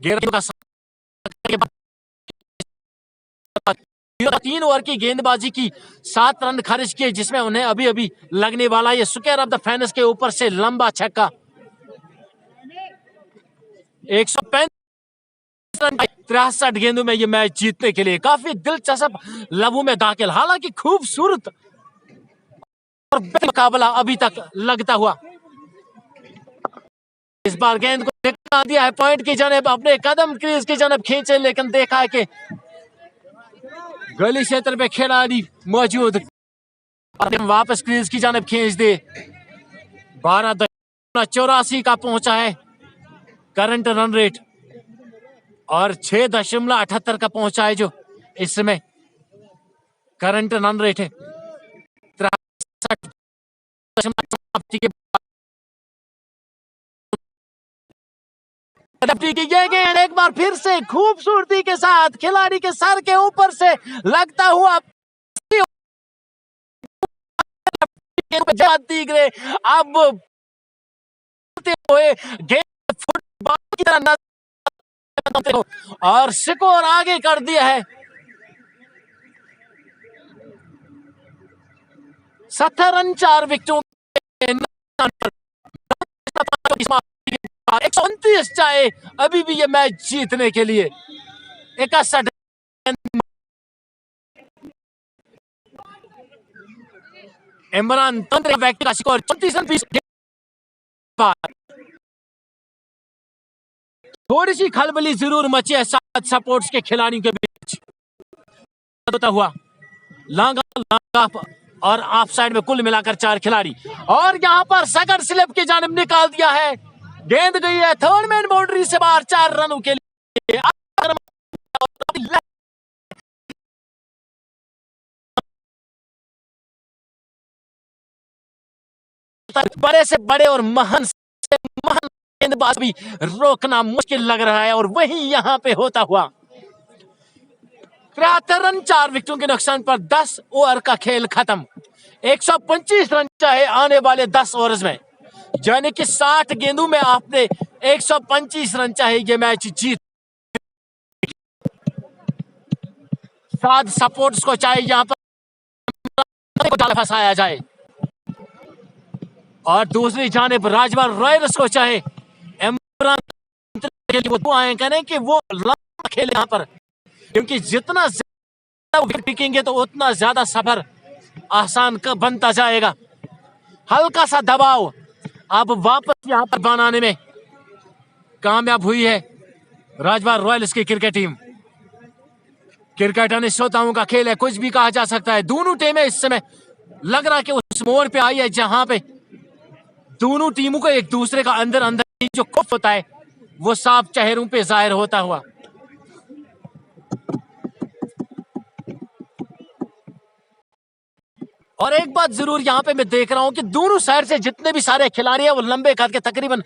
3 ओवर की गेंदबाजी की 7 रन खर्च किए, जिसमें उन्हें अभी अभी लगने वाला ये स्क्वायर ऑफ द फेनस के ऊपर से लंबा छक्का। 135 रन 63 गेंदों में ये मैच जीतने के लिए काफी दिलचस्प लम्हों में दाखिल। हालांकि खूबसूरत और मुकाबला अभी तक लगता हुआ। इस बार गेंद को टिका दिया है पॉइंट की जानिब, अपने कदम क्रीज की जानिब खींचे, लेकिन देखा है कि गली क्षेत्र में खिलाड़ी मौजूद, वापस क्रीज की जानिब खींच दे। 12.84 का पहुंचा है करंट रन रेट और 6.78 का पहुंचा है जो इस समय करंट रन रेट है। 63 ये गेंद एक बार फिर से खूबसूरती के साथ खिलाड़ी के सर के ऊपर से लगता हुआ अब हुए गेंद फुटबॉल की तरह और स्कोर आगे कर दिया है। 70 रन 4 विकेटों 129 चाहे अभी भी ये मैच जीतने के लिए। 61 इमरान तंत्र व्यक्ति का स्कोर 34 रन 20 थोड़ी सी खलबली जरूर मची है साथ सपोर्ट्स के खिलाड़ियों के बीच होता हुआ। लांगा और ऑफ साइड में कुल मिलाकर 4 खिलाड़ी, और यहां पर सेकंड स्लिप की जानिब निकाल दिया है। गेंद गई है थर्ड मैन बाउंड्री से बाहर 4 रनों के लिए। बड़े से बड़े और महान से महान गेंदबाज भी रोकना मुश्किल लग रहा है, और वही यहां पे होता हुआ। 73 रन 4 विकेटों के नुकसान पर 10 ओवर का खेल खत्म। 125 रन चाहे आने वाले 10 ओवर्स में, यानी कि 60 गेंदों में आपने 125 रन चाहे ये मैच जीत। साथ सपोर्ट्स को चाहे यहां पर फंसाया जाए, और दूसरी जानिब राजवार रॉयल्स को चाहे इमरान के लिए वो दुआएं करें कि वो खेले यहां पर, क्योंकि जितना ज्यादा विकेट टिकेंगे तो उतना ज्यादा सफर आसान बनता जाएगा। हल्का सा दबाव अब वापस यहां पर बनाने में कामयाब हुई है राजवार रॉयल्स की क्रिकेट टीम। क्रिकेट अनिश्चितताओं का खेल है, कुछ भी कहा जा सकता है। दोनों टीमें इस समय लग रहा है कि उस मोड़ पे आई है जहां पे दोनों टीमों को एक दूसरे का अंदर अंदर जो खौफ होता है वो साफ चेहरों पे जाहिर होता हुआ। और एक बात जरूर यहां पे मैं देख रहा हूं कि दोनों साइड से जितने भी सारे खिलाड़ी हैं वो लंबे कद के, तकरीबन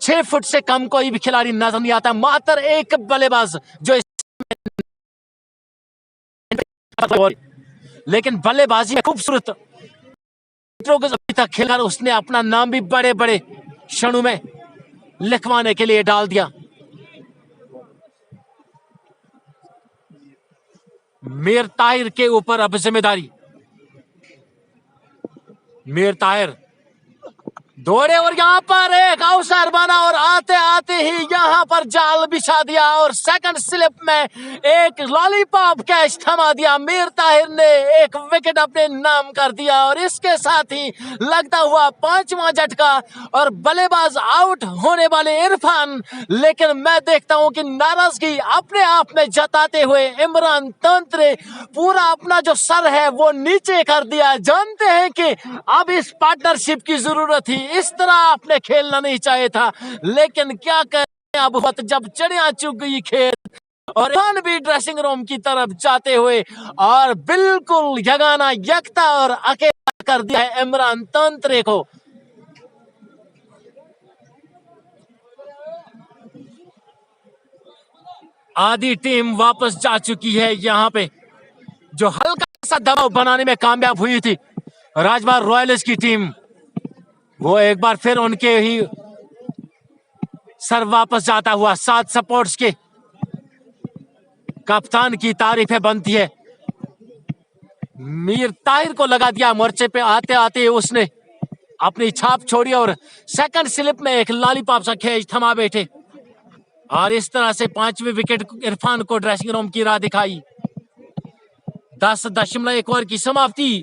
6 फुट से कम कोई भी खिलाड़ी नजर नहीं आता। मात्र एक बल्लेबाज जो लेकिन बल्लेबाजी में खूबसूरत अभी तक खेलकर उसने अपना नाम भी बड़े बड़े क्षणों में लिखवाने के लिए डाल दिया। मीर ताहिर के ऊपर अब जिम्मेदारी। मीर ताहिर दौड़े और यहाँ पर एक अवसर बना और आते आते ही यहाँ पर जाल बिछा दिया और सेकंड स्लिप में एक लॉलीपॉप कैच थमा दिया। मीर ताहिर ने एक विकेट अपने नाम कर दिया और इसके साथ ही लगता हुआ पांचवा झटका और बल्लेबाज आउट होने वाले इरफान। लेकिन मैं देखता हूं कि नाराजगी अपने आप में जताते हुए इमरान तांत्रे पूरा अपना जो सर है वो नीचे कर दिया। जानते हैं कि अब इस पार्टनरशिप की जरूरत थी, इस तरह आपने खेलना नहीं चाहिए था, लेकिन क्या करें अब वक्त जब चिड़िया चुग गई खेत। और इरफान भी ड्रेसिंग रूम की तरफ जाते हुए और बिल्कुल यगाना यकता और अकेला कर दिया है इमरान तांत्रे को। आधी टीम वापस जा चुकी है यहाँ पे, जो हल्का सा दबाव बनाने में कामयाब हुई थी राजबार रॉयल्स की टीम, वो एक बार फिर उनके ही सर वापस जाता हुआ साथ सपोर्ट्स के कप्तान की तारीफें बनती है। मीर ताहिर को लगा दिया मोर्चे पे, आते आते उसने अपनी छाप छोड़ी और सेकंड स्लिप में एक लॉलीपॉप सा खेच थमा बैठे और इस तरह से पांचवें विकेट इरफान को ड्रेसिंग रूम की राह दिखाई। 10.1 ओवर की समाप्ति,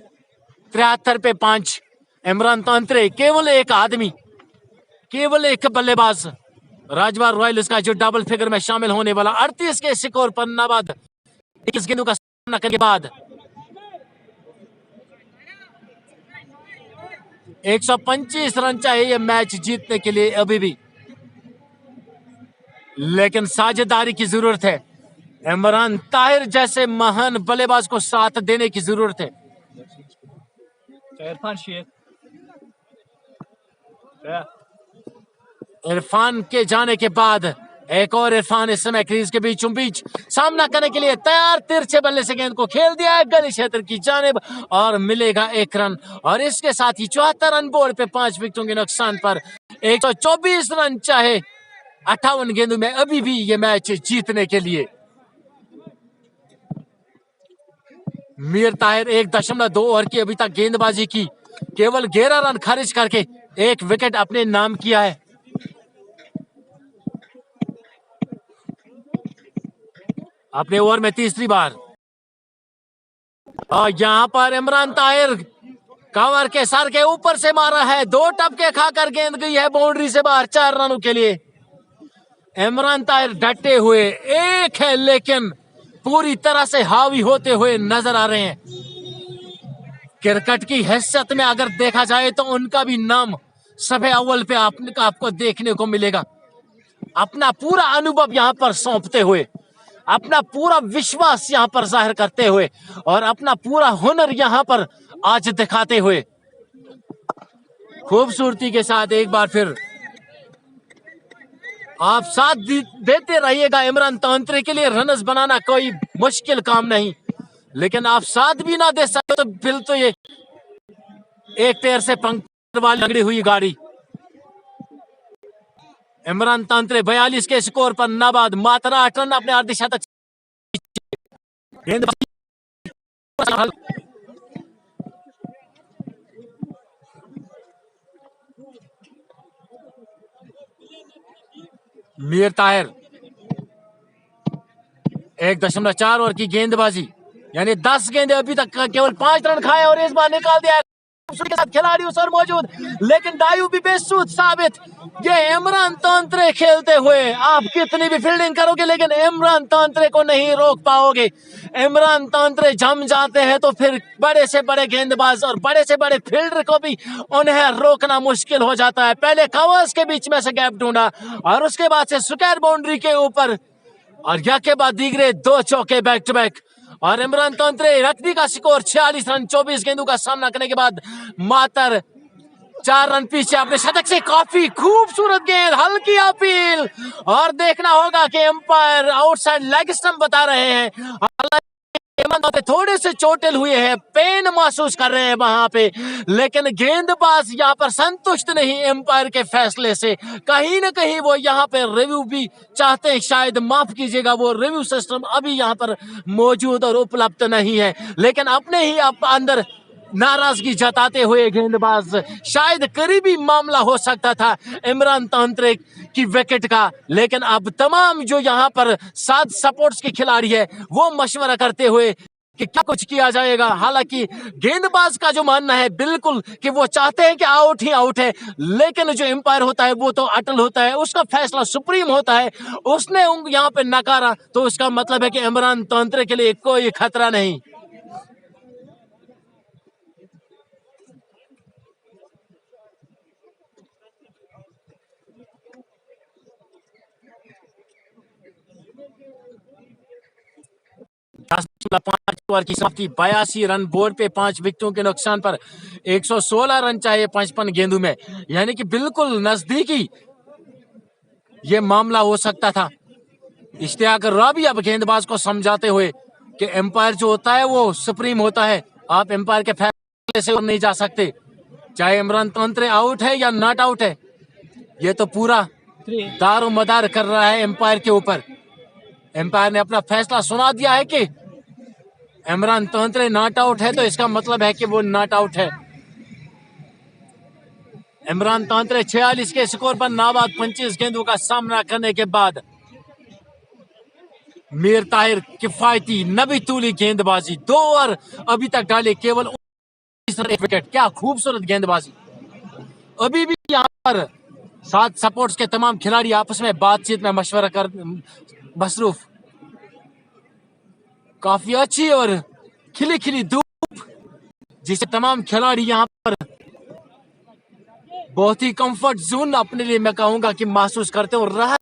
73 पे 5। इमरान तांत्रे केवल एक आदमी, केवल एक बल्लेबाज राजबार रॉयल्स का जो डबल फिगर में शामिल होने वाला 38 के स्कोर पर नाबाद 21 गेंदों का सामना करने के बाद 125 रन चाहिए ये मैच जीतने के लिए अभी भी, लेकिन साझेदारी की जरूरत है। इमरान ताहिर जैसे महान बल्लेबाज को साथ देने की जरूरत है। इरफान के जाने के बाद एक और इरफान इस समय क्रीज के बीचों बीच सामना करने के लिए तैयार। तिरछे बल्ले से गेंद को खेल दिया है गली क्षेत्र की जानिब और मिलेगा 1 रन और इसके साथ ही 74 रन बोर्ड पे 5 विकेटों के नुकसान पर 124 रन चाहे 58 गेंदों में अभी भी ये मैच जीतने के लिए। मीर ताहिर 1.2 ओवर की अभी तक गेंदबाजी की, केवल 11 रन खारिज करके 1 विकेट अपने नाम किया है। अपने ओवर में तीसरी बार और यहां पर इमरान ताहिर कवर के सर के ऊपर से मारा है, 2 टपके खाकर गेंद गई है बाउंड्री से बाहर 4 रनों के लिए। इमरान ताहिर डटे हुए एक है लेकिन पूरी तरह से हावी होते हुए नजर आ रहे हैं। क्रिकेट की हैसियत में अगर देखा जाए तो उनका भी नाम सभे अव्वल पे आपको देखने को मिलेगा। अपना पूरा अनुभव यहां पर सौंपते हुए, अपना पूरा विश्वास यहां पर जाहिर करते हुए और अपना पूरा हुनर यहां पर आज दिखाते हुए खूबसूरती के साथ एक बार फिर आप साथ देते रहिएगा। इमरान तांत्रे के लिए रनर्स बनाना कोई मुश्किल काम नहीं, लेकिन आप साथ भी ना दे सकते तो फिर तो ये एक पैर से पंख वाली लंगड़ी हुई गाड़ी। इमरान तांत्रे 42 के स्कोर पर नाबाद, मात्र 8 रन अपने अर्धशतक। मीर ताहिर 1.4 ओवर की गेंदबाजी, यानी 10 गेंदे अभी तक केवल 5 रन खाए और इस बार निकाल दिया के साथ खिलाड़ी उस मौजूद, लेकिन डायू भी बेसूद साबित। ये इमरान तांत्रे खेलते हुए आप कितनी भी फील्डिंग करोगे लेकिन इमरान तांत्रे को नहीं रोक पाओगे। इमरान तांत्रे जम जाते हैं तो फिर बड़े से बड़े गेंदबाज और बड़े से बड़े फील्डर को भी उन्हें रोकना मुश्किल हो जाता है। पहले कवर्स के बीच में से गैप ढूंढा और उसके बाद से स्क्वायर बाउंड्री के ऊपर और या के बाद दीगरे 2 चौके बैक टू बैक और इमरान तांत्रे रखनी का स्कोर 46 रन 24 गेंदों का सामना करने के बाद मात्र 4 रन पीछे अपने शतक से। काफी खूबसूरत गेंद, हल्की अपील और देखना होगा कि अंपायर आउटसाइड लेग स्टंप बता रहे हैं। थोड़े से चोटिल हुए हैं, पेन महसूस कर रहे हैं वहां पे, लेकिन गेंदबाज यहाँ पर संतुष्ट नहीं एम्पायर के फैसले से। कहीं ना कहीं वो यहाँ पे रिव्यू भी चाहते हैं, शायद माफ कीजिएगा वो रिव्यू सिस्टम अभी यहाँ पर मौजूद और उपलब्ध नहीं है, लेकिन अपने ही अंदर नाराजगी जताते हुए गेंदबाज, शायद करीबी मामला हो सकता था इमरान तांत्रे की विकेट का, लेकिन अब तमाम जो यहाँ पर 7 सपोर्ट्स के खिलाड़ी है वो मशवरा करते हुए कि क्या कुछ किया जाएगा। हालांकि गेंदबाज का जो मानना है बिल्कुल कि वो चाहते हैं कि आउट ही आउट है, लेकिन जो एम्पायर होता है वो तो अटल होता है, उसका फैसला सुप्रीम होता है। उसने यहाँ पे नकारा तो उसका मतलब है कि इमरान तांत्रे के लिए कोई खतरा नहीं। पांच ओवर की समाप्ति, 82 रन बोर्ड पे, 5 विकेटों के नुकसान पर 116 रन चाहिए 55 गेंदों में, यानी कि बिल्कुल नजदीकी ये मामला हो सकता था। इश्तियाक राबी अब गेंदबाज को समझाते हुए कि एम्पायर जो होता है वो सुप्रीम होता है, आप एम्पायर के फैसले से नहीं जा सकते, चाहे इमरान तांत्रे आउट है या नॉट आउट है। ये तो पूरा दारो मदार कर रहा है एम्पायर के ऊपर। एम्पायर ने अपना फैसला सुना दिया है कि इमरान तांत्रे नॉट आउट है, तो इसका मतलब है कि वो नॉट आउट है। इमरान तांत्रे 46 के स्कोर पर नाबाद 25 गेंदों का सामना करने के बाद मीर ताहिर किफायती नबी तूली गेंदबाजी, 2 ओवर अभी तक डाले, केवल 1 विकेट। क्या खूबसूरत गेंदबाजी। अभी भी यहाँ पर 7 सपोर्ट्स के तमाम खिलाड़ी आपस में बातचीत में मशवरा कर मसरूफ। काफी अच्छी और खिली खिली धूप, जिसे तमाम खिलाड़ी यहाँ पर बहुत ही कंफर्ट जोन अपने लिए मैं कहूंगा कि महसूस करते हो। राहत,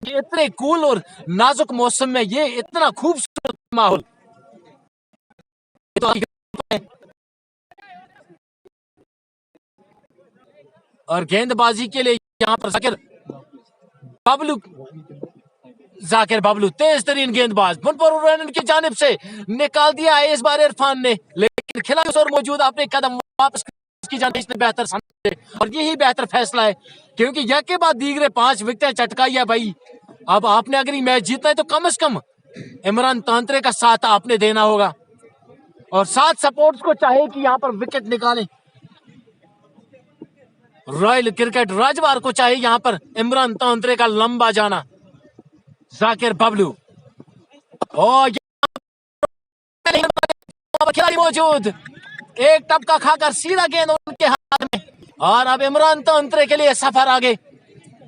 इतने कूल और नाजुक मौसम में ये इतना खूबसूरत माहौल, और गेंदबाजी के लिए यहाँ पर जाकिर बबलू तेज तरीन गेंदबाज, मुनफरद की जानिब से निकाल दिया है इस बार इरफान ने, लेकिन खिलाड़ी और मौजूद अपने कदम वापस की जानिब बेहतर समझे, और यही बेहतर फैसला है, क्योंकि यह के बाद दीगरे 5 विकेटें चटकाई है भाई। अब आपने अगर मैच जीतना है तो कम से कम इमरान तांत्रे का साथ आपने देना होगा, और 7 सपोर्ट्स को चाहे कि यहाँ पर विकेट निकालें। रॉयल क्रिकेट राजवार को चाहिए यहाँ पर इमरान तांत्रे का लंबा जाना। जाकिर बबलू और खिलाड़ी मौजूद, एक टपका खाकर सीधा गेंद उनके हाथ में, और अब इमरान तांत्रे के लिए सफर आगे।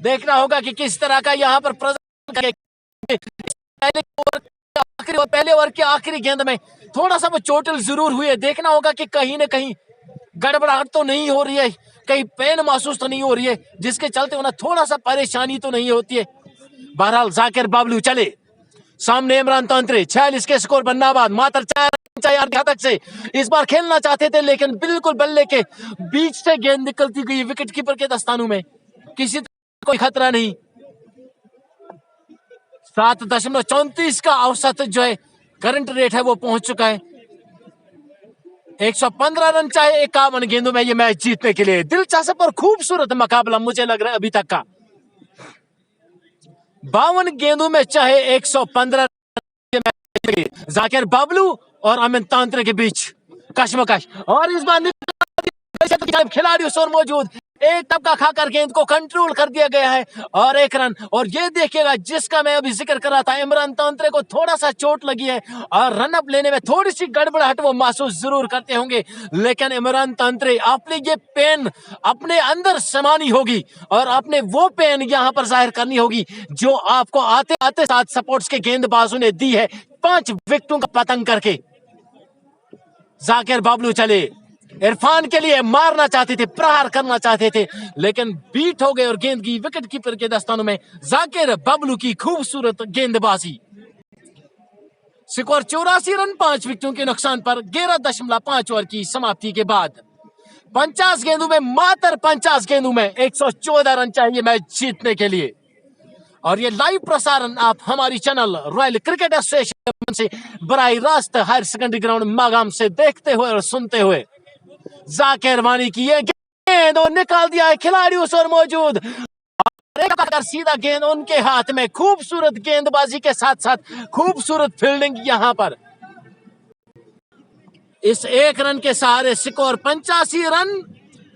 देखना होगा कि किस तरह का यहाँ पर पहले ओवर की आखिरी गेंद में थोड़ा सा वो चोटिल जरूर हुए। देखना होगा कि कहीं ना कहीं गड़बड़ाहट तो नहीं हो रही है, कहीं पेन महसूस तो नहीं हो रही है, जिसके चलते उन्हें थोड़ा सा परेशानी तो नहीं होती है। बहरहाल जाकिर बबलू चले सामने, इमरान तांत्रे 46 के स्कोर पर नाबाद, मात्र 4 घातक से इस बार खेलना चाहते थे, लेकिन बिल्कुल बल्ले के बीच से गेंद निकलती गई विकेट कीपर के दस्तानों में, किसी कोई खतरा नहीं। 7.34 का औसत जो है करंट रेट है वो पहुंच चुका है। 115 रन चाहे 51 गेंदों में ये मैच जीतने के लिए। दिलचस्प और खूबसूरत मुकाबला मुझे लग रहा है अभी तक का। 52 गेंदों में चाहे 115 जाकिर बबलू और अमिन तांत्रे के बीच कशमकश, और इस बार खिलाड़ियों से मौजूद, एक टपका खाकर गेंद को कंट्रोल कर दिया गया है, और 1 रन। और ये देखिएगा जिसका मैं अभी जिक्र कर रहा था, इमरान तांत्रे को थोड़ा सा चोट लगी है और रन अप लेने में थोड़ी सी गड़बड़ाहट वो महसूस जरूर करते होंगे, लेकिन इमरान तांत्रे अपने ये पेन अपने अंदर समानी होगी, और अपने वो पेन यहाँ पर जाहिर करनी होगी जो आपको आते आते 7 सपोर्ट्स के गेंदबाजों ने दी है, 5 विकेटों का पतंग करके। जाकिर बबलू चले, इरफान के लिए मारना चाहते थे, प्रहार करना चाहते थे, लेकिन बीट हो गए और गेंद की विकेट कीपर के दस्तानों में। जाकिर बबलू की खूबसूरत गेंदबाजी। स्कोर 84 रन 5 विकेटों के नुकसान पर 11.5 ओवर की समाप्ति के बाद 50 गेंदों में, मात्र 50 गेंदों में 114 रन चाहिए मैच जीतने के लिए। और ये लाइव प्रसारण आप हमारी चैनल रॉयल क्रिकेट एसोसिएशन से बराह रास्त हायर सेकेंडरी ग्राउंड मागाम से देखते हुए और सुनते हुए। जाकिर वानी की ये गेंद और निकाल दिया है खिलाड़ियों से मौजूद, सीधा गेंद उनके हाथ में। खूबसूरत गेंदबाजी के साथ साथ खूबसूरत फील्डिंग यहाँ पर। इस एक रन के सहारे स्कोर 85 रन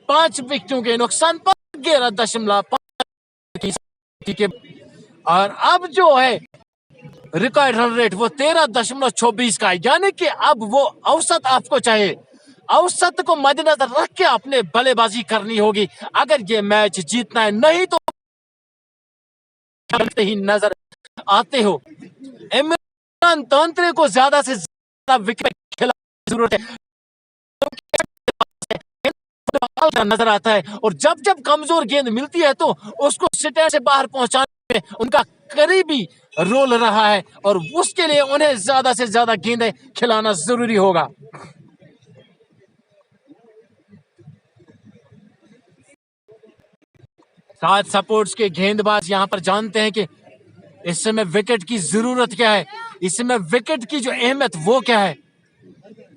5 विकेटों के नुकसान पर 11.5 के। और अब जो है रिकॉर्ड रन रेट वो 13.24 का है, यानी कि अब वो औसत आपको चाहिए, औसत को मद्देनजर रख के अपने बल्लेबाजी करनी होगी अगर ये मैच जीतना है, नहीं तो ही नजर आते हो। इमरान तांत्रे को ज्यादा से ज्यादा विकेट खिलाने की जरूरत है, नजर आता है, और जब जब कमजोर गेंद मिलती है तो उसको स्टैंड से बाहर पहुंचाने में उनका करीबी रोल रहा है, और उसके लिए उन्हें ज्यादा से ज्यादा गेंदें खिलाना जरूरी होगा। साथ सपोर्ट्स के गेंदबाज यहां पर जानते हैं कि इस समय विकेट की जरूरत क्या है, इस समय विकेट की जो अहमियत वो क्या है।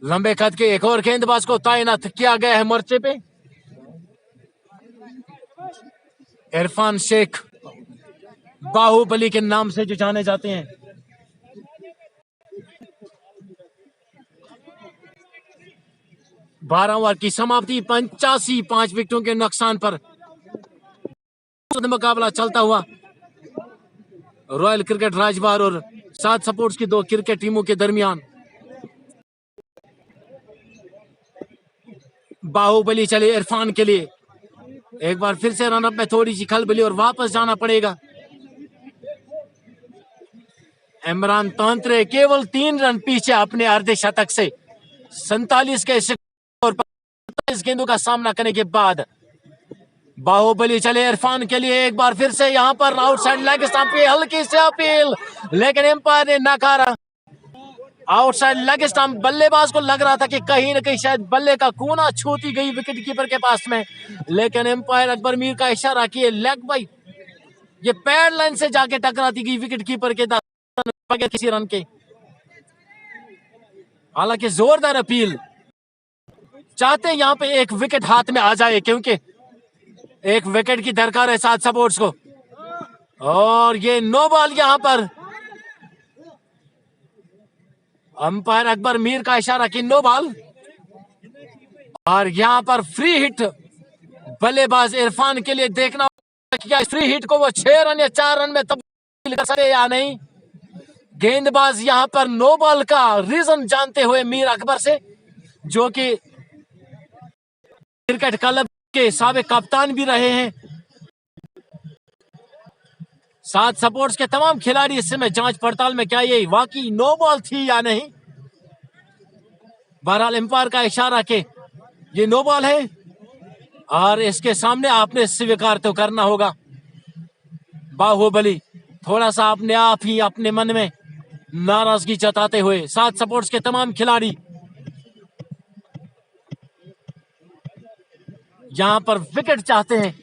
लंबे कद के एक और गेंदबाज को तैनात किया गया है मोर्चे पे, इरफान शेख, बाहुबली के नाम से जो जाने जाते हैं। बारह ओवर की समाप्ति, 85 5 विकेटों के नुकसान पर मुकाबला चलता हुआ रॉयल क्रिकेट राजवार और सात सपोर्ट्स की दो क्रिकेट टीमों के दरमियान। बाहुबली चले इरफान के लिए, एक बार फिर से रनअप में थोड़ी सी खलबली और वापस जाना पड़ेगा। इमरान तांत्रे केवल 3 रन पीछे अपने अर्धशतक से 47 के स्कोर पर 47 गेंदों का सामना करने के बाद बाहुबली चले इरफान के लिए, एक बार फिर से यहां पर आउटसाइड लेग स्टंप पे हल्की सी अपील, लेकिन एम्पायर ने नकारा। आउटसाइड लेग स्टंप, बल्लेबाज को लग रहा था कि कहीं ना कहीं शायद बल्ले का कोना छूती गई विकेट कीपर के पास में, लेकिन एम्पायर अकबर मीर का इशारा किए लेग बाई, ये पैड लाइन से जाके टकराती गई विकेट कीपर के बगैर किसी रन के। हालांकि जोरदार अपील, चाहते यहां पे एक विकेट हाथ में आ जाए, क्योंकि एक विकेट की दरकार है सात सपोर्ट्स को, और ये नो बॉल यहां पर अंपायर अकबर मीर का इशारा कि नो बॉल, और यहां पर फ्री हिट बल्लेबाज इरफान के लिए देखना क्या फ्री हिट को वो 6 रन या 4 रन में तब्दील कर सकते या नहीं। गेंदबाज यहां पर नो बॉल का रीजन जानते हुए मीर अकबर से, जो कि क्रिकेट क्लब के साबिक कप्तान भी रहे हैं, साथ सपोर्ट्स के तमाम खिलाड़ी इस समय जांच पड़ताल में क्या ये वाकई नो बॉल थी या नहीं। बहरहाल एम्पायर का इशारा के ये नो बॉल है, और इसके सामने आपने स्वीकार तो करना होगा। बाहुबली थोड़ा सा अपने आप ही अपने मन में नाराजगी जताते हुए, साथ सपोर्ट्स के तमाम खिलाड़ी यहां पर विकेट चाहते हैं,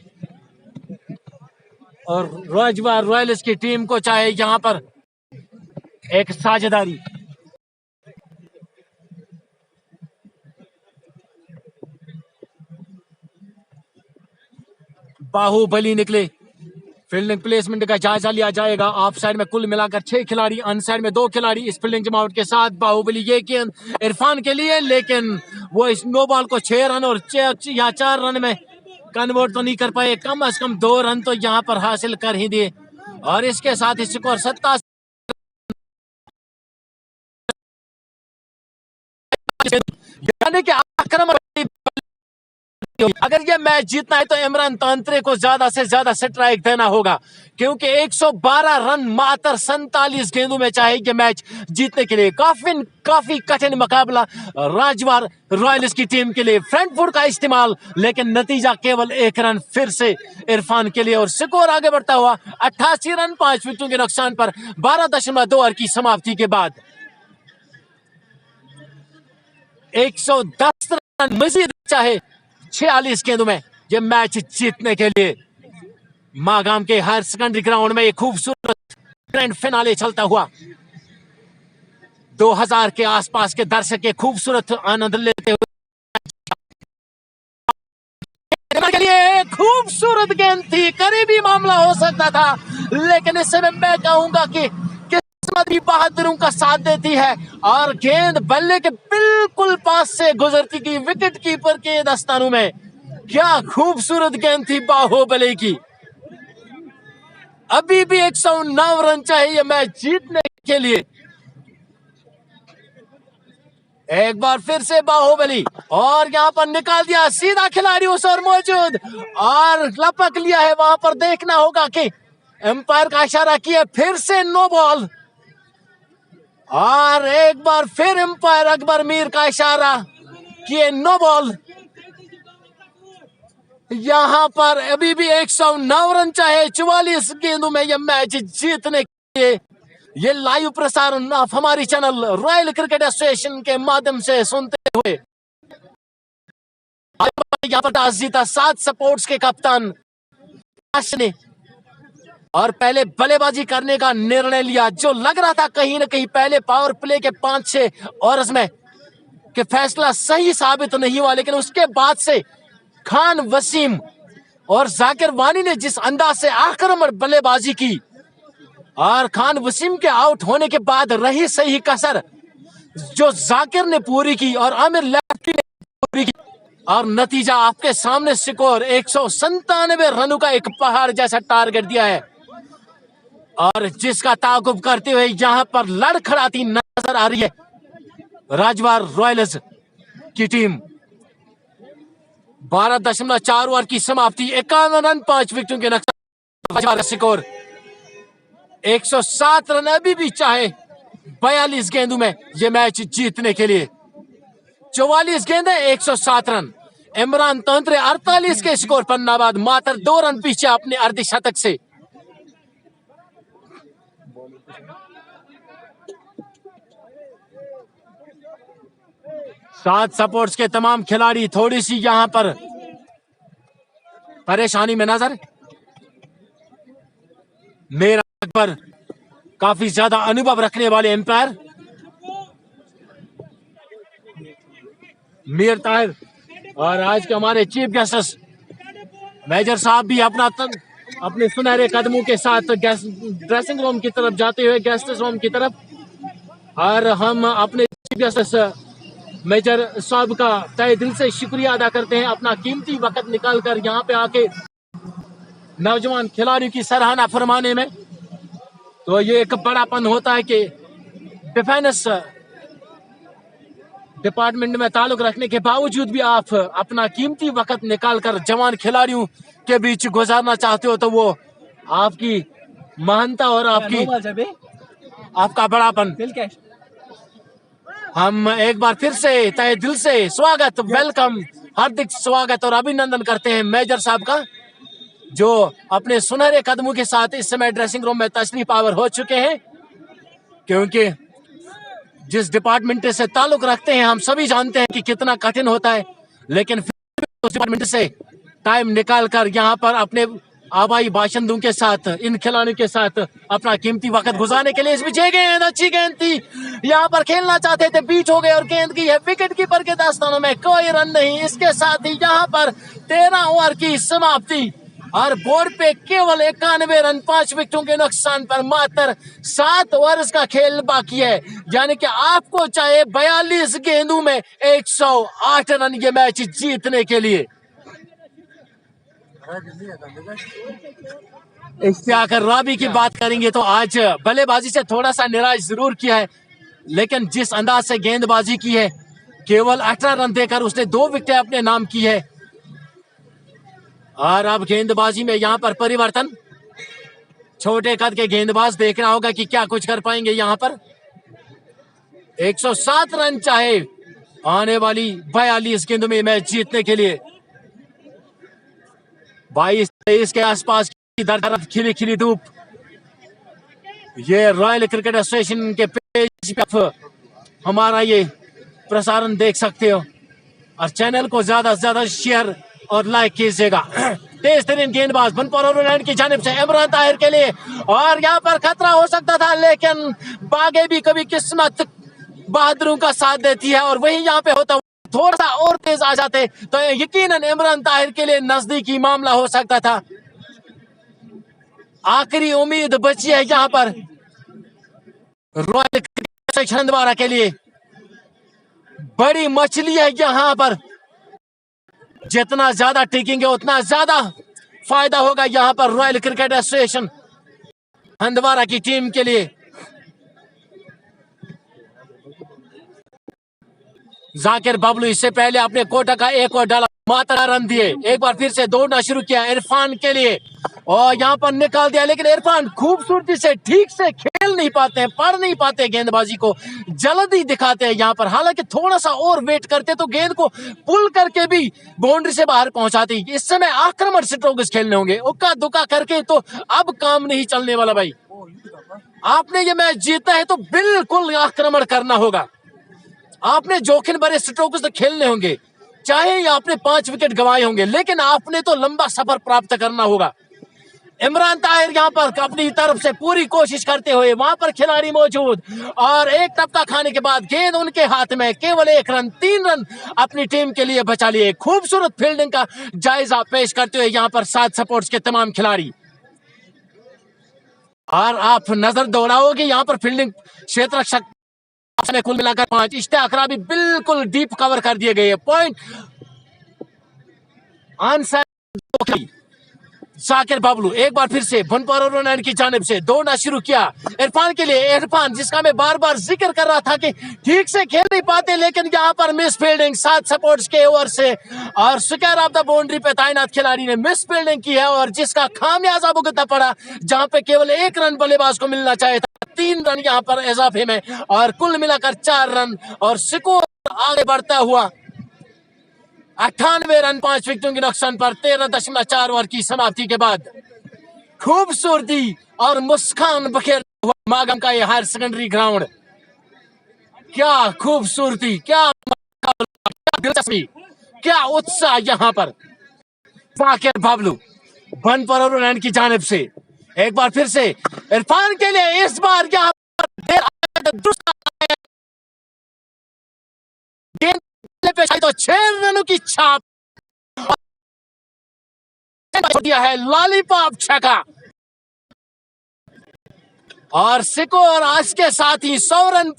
और राजवार रॉयल्स की टीम को चाहे यहां पर एक साझेदारी। बाहुबली निकले, फील्डिंग प्लेसमेंट का जायजा लिया जाएगा। ऑफ साइड में कुल मिलाकर 6 खिलाड़ी, अन साइड में 2 खिलाड़ी। इस फील्डिंग जमावट के साथ बाहुबली ये गेंद इरफान के लिए, लेकिन वो इस नो बॉल को 6 रन और 4 रन में कन्वर्ट तो नहीं कर पाए, कम से कम 2 रन तो यहां पर हासिल कर ही दिए, और इसके साथ स्कोर 87। यानी कि आक्रमण, अगर ये मैच जीतना है तो इमरान तांत्रे को ज्यादा से ज्यादा स्ट्राइक देना होगा, क्योंकि 112 रन मात्र 47 गेंदों में चाहिए ये मैच जीतने के लिए। काफी कठिन मुकाबला राजवार रॉयल्स की टीम के लिए, फ्रंट फुट का इस्तेमाल, लेकिन नतीजा केवल 1 रन फिर से इरफान के लिए, और स्कोर आगे बढ़ता हुआ 88 रन 5 विकेटों के नुकसान पर 12.2 ओवर की समाप्ति के बाद 110 रन मजीद चाहे 46 गेंदों में ये मैच जीतने के लिए। मागाम के हायर सेकेंडरी ग्राउंड में एक खूबसूरत ग्रैंड फिनाले चलता हुआ, 2000 के आसपास के दर्शक के खूबसूरत आनंद लेते हुए के लिए खूबसूरत गेंद थी, करीबी मामला हो सकता था, लेकिन इस समय मैं कहूंगा कि किस्मत भी बहादुरों का साथ देती है और गेंद बल्ले के बिल्कुल पास से गुजरती की विकेट कीपर के दस्तानों में। क्या खूबसूरत गेंद थी बाहुबली की। अभी भी 109 रन चाहिए मैच जीतने के लिए। एक बार फिर से बाहुबली और यहां पर निकाल दिया, सीधा खिलाड़ी उस और मौजूद और लपक लिया है। वहां पर देखना होगा कि एम्पायर का इशारा किया, फिर से नो बॉल और एक बार फिर एम्पायर अकबर मीर का इशारा किए नो बॉल। यहां पर अभी भी 109 रन चाहे 44 गेंदों में यह मैच जीतने के लिए। ये लाइव प्रसारण आप हमारी चैनल रॉयल क्रिकेट एसोसिएशन के माध्यम से सुनते हुए यहाँ पर टॉस जीता 7 सपोर्ट्स के कप्तान ने और पहले बल्लेबाजी करने का निर्णय लिया, जो लग रहा था कहीं ना कहीं पहले पावर प्ले के 5-6 ओवर्स में कि फैसला सही साबित नहीं हुआ, लेकिन उसके बाद से खान वसीम और जाकिर वानी ने जिस अंदाज से आक्रमण बल्लेबाजी की और खान वसीम के आउट होने के बाद रही सही कसर जो जाकिर ने पूरी की और आमिर लेफ्टी ने पूरी की और नतीजा आपके सामने। स्कोर 197 रनों का एक पहाड़ जैसा टारगेट दिया है और जिसका ताकुब करते हुए यहां पर लड़खड़ाती नजर आ रही है राजवार रॉयल्स की टीम। 12.4 ओवर की समाप्ति, 51 रन 5 विकेटों के नुकसान। स्कोर 107 रन अभी भी चाहे 42 गेंदों में यह मैच जीतने के लिए। 44 गेंदें 107 रन। इमरान तंत्रे 48 के स्कोर पर नाबाद, मात्र 2 रन पीछे अपने अर्धशतक से। सात सपोर्ट्स के तमाम खिलाड़ी थोड़ी सी यहां पर परेशानी में नजर। मेरा पर काफी ज्यादा अनुभव रखने वाले एम्पायर मीर ताहिर और आज के हमारे चीफ गेस्ट मेजर साहब भी अपने सुनहरे कदमों के साथ ड्रेसिंग रूम की तरफ जाते हुए गेस्ट रूम की तरफ। और हम अपने चीफ गेस्ट मेजर साहब का तहे दिल से शुक्रिया अदा करते हैं अपना कीमती वक्त निकालकर यहाँ पे आके नौजवान खिलाड़ियों की सराहना फरमाने में। तो ये एक बड़ापन होता है कि डिफेंस डिपार्टमेंट में ताल्लुक रखने के बावजूद भी आप अपना कीमती वक्त निकालकर जवान खिलाड़ियों के बीच गुजारना चाहते हो, तो वो आपकी महानता और आपका बड़ापन। हम एक बार फिर से तहे दिल से स्वागत, वेलकम, हार्दिक स्वागत और अभिनंदन करते हैं मेजर साहब का, जो अपने सुनहरे कदमों के साथ इस समय ड्रेसिंग रूम में तशरीफ आवर हो चुके हैं। क्योंकि जिस डिपार्टमेंट से ताल्लुक रखते हैं हम सभी जानते हैं कि कितना कठिन होता है, लेकिन फिर उस डिपार्टमेंट से टाइम निकालकर यहाँ पर अपने आबाई बाशिंदों के साथ, इन खिलाड़ियों के साथ अपना कीमती वक्त गुजारने के लिए। इसमें गेंद, अच्छी गेंद थी, यहाँ पर खेलना चाहते थे, बीच हो गए और गेंद की है विकेट कीपर के दस्तानों में, कोई रन नहीं। इसके साथ ही यहाँ पर 13 ओवर की समाप्ति और बोर्ड पे केवल 91 रन 5 विकेटों के नुकसान पर मात्र 7 ओवर्स का खेल बाकी है, यानी कि आपको चाहे 42 गेंदों में 108 रन ये मैच जीतने के लिए। इश्तियाक राबी की बात करेंगे तो आज बल्लेबाजी से थोड़ा सा निराश जरूर किया है, लेकिन जिस अंदाज से गेंदबाजी की है, केवल 18 रन देकर उसने 2 विकेटें अपने नाम की है। और अब गेंदबाजी में यहाँ पर परिवर्तन, छोटे कद के गेंदबाज, देखना होगा कि क्या कुछ कर पाएंगे। यहाँ पर 107 रन चाहे आने वाली 42 गेंदों में मैच जीतने के लिए। 22-23 के आसपास की तरफ खिली खिली धूप, ये रॉयल क्रिकेट एसोसिएशन के पेज पे हमारा ये प्रसारण देख सकते हो और चैनल को ज्यादा से ज्यादा शेयर और लाइक कीजिएगा। तेज तरीन गेंदबाज बनपौर की जानिब से इमरान ताहिर के लिए, और यहाँ पर खतरा हो सकता था, लेकिन बागे भी कभी किस्मत बहादुरों का साथ देती है और वही यहाँ पे होता, थोड़ा सा और तेज आ जाते तो यकीनन इमरान ताहिर के लिए नजदीकी मामला हो सकता था। आखिरी उम्मीद बची है यहाँ पर रॉयल हंदवाड़ा के लिए बड़ी मछली है यहां पर। जितना ज्यादा टिकेंगे उतना ज्यादा फायदा होगा यहां पर रॉयल क्रिकेट एसोसिएशन हंदवाड़ा की टीम के लिए। जाकिर बबलू इससे पहले अपने कोटा का एक और डाला, मात्रा रन दिए, एक बार फिर से दौड़ना शुरू किया इरफान के लिए और यहां पर निकाल दिया, लेकिन इरफान खूबसूरती से ठीक से खेल नहीं पाते हैं, पढ़ नहीं पाते गेंदबाजी को, जल्दी दिखाते हैं यहां पर। हालांकि थोड़ा सा और वेट करते तो गेंद को पुल करके भी बाउंड्री से बाहर पहुंचाती। इस समय आक्रमण स्ट्रोक्स खेलने होंगे, उक्का दुक्का करके तो अब काम नहीं चलने वाला भाई। आपने ये मैच जीता है तो बिल्कुल आक्रमण करना होगा, आपने जोखिम भरे स्ट्रोक्स तो खेलने होंगे, चाहे आपने 5 विकेट गंवाए होंगे, लेकिन आपने तो लंबा सफर प्राप्त करना होगा। इमरान ताहिर यहां पर अपनी तरफ से पूरी कोशिश करते हुए, वहां पर खिलाड़ी मौजूद और एक टपका खाने के बाद गेंद उनके हाथ में, केवल 1 रन, 3 रन अपनी टीम के लिए बचा लिए। खूबसूरत फील्डिंग का जायजा पेश करते हुए यहां पर साथ सपोर्ट्स के तमाम खिलाड़ी। और आप नजर दौड़ाओगे यहां पर फील्डिंग क्षेत्र में कुल मिलाकर 5, इश्तियाक राबी बिल्कुल डीप कवर कर दिए गए। पॉइंट आंसर जाकिर बबलू एक बार फिर से बनपर की जानिब से दौड़ना शुरू किया इरफान के लिए। इरफान जिसका मैं बार बार जिक्र कर रहा था कि ठीक से खेल नहीं पाते, लेकिन यहां पर मिस फील्डिंग सात सपोर्ट्स के ओवर से और स्क्वायर ऑफ द बाउंड्री पे तैनात खिलाड़ी ने मिस फील्डिंग की है और जिसका खामियाजा भुगतना पड़ा, जहां पे केवल 1 रन बल्लेबाज को मिलना चाहिए था, 3 रन यहां पर इजाफे में और कुल मिलाकर 4 रन और स्कोर आगे बढ़ता हुआ 98 रन 5 विकेटों के नुकसान पर 13.4 ओवर की समाप्ति के बाद। खूबसूरती और मुस्कान बखेर हुआ मागम का यह हायर सेकेंडरी ग्राउंड। क्या खूबसूरती, क्या दिलचस्पी, क्या उत्साह यहां पर। जाकिर बबलू बनपर की जानिब से एक बार फिर से इरफान के लिए, इस बार यहां पर पे तो 6 रनों की छाप दिया है, लॉलीपॉप छक्का और स्कोर आज के साथ ही 100 रन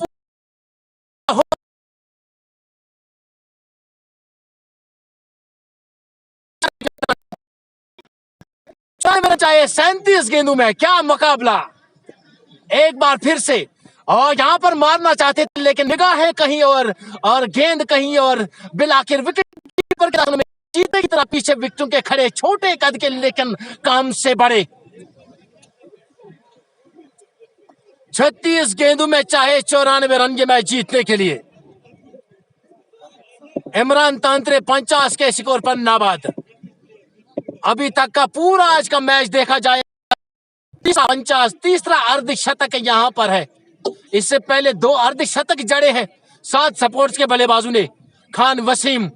चाहिए 37 गेंदों में। क्या मुकाबला, एक बार फिर से और यहां पर मारना चाहते थे लेकिन निगाहें कहीं और गेंद कहीं और, बिल आखिर विकेट कीपर के दाखिल में जीते की तरह पीछे विकेटों के खड़े, छोटे कद के लेकिन काम से बड़े। 36 गेंदों में चाहे 94 रन ये मैच जीतने के लिए। इमरान तांत्रे 50 के स्कोर पर नाबाद। अभी तक का पूरा आज का मैच देखा जाए 50, तीसरा अर्धशतक यहां पर है। इससे पहले 2 अर्धशतक जड़े हैं 7 सपोर्ट्स के बल्लेबाजों ने, खान वसीम,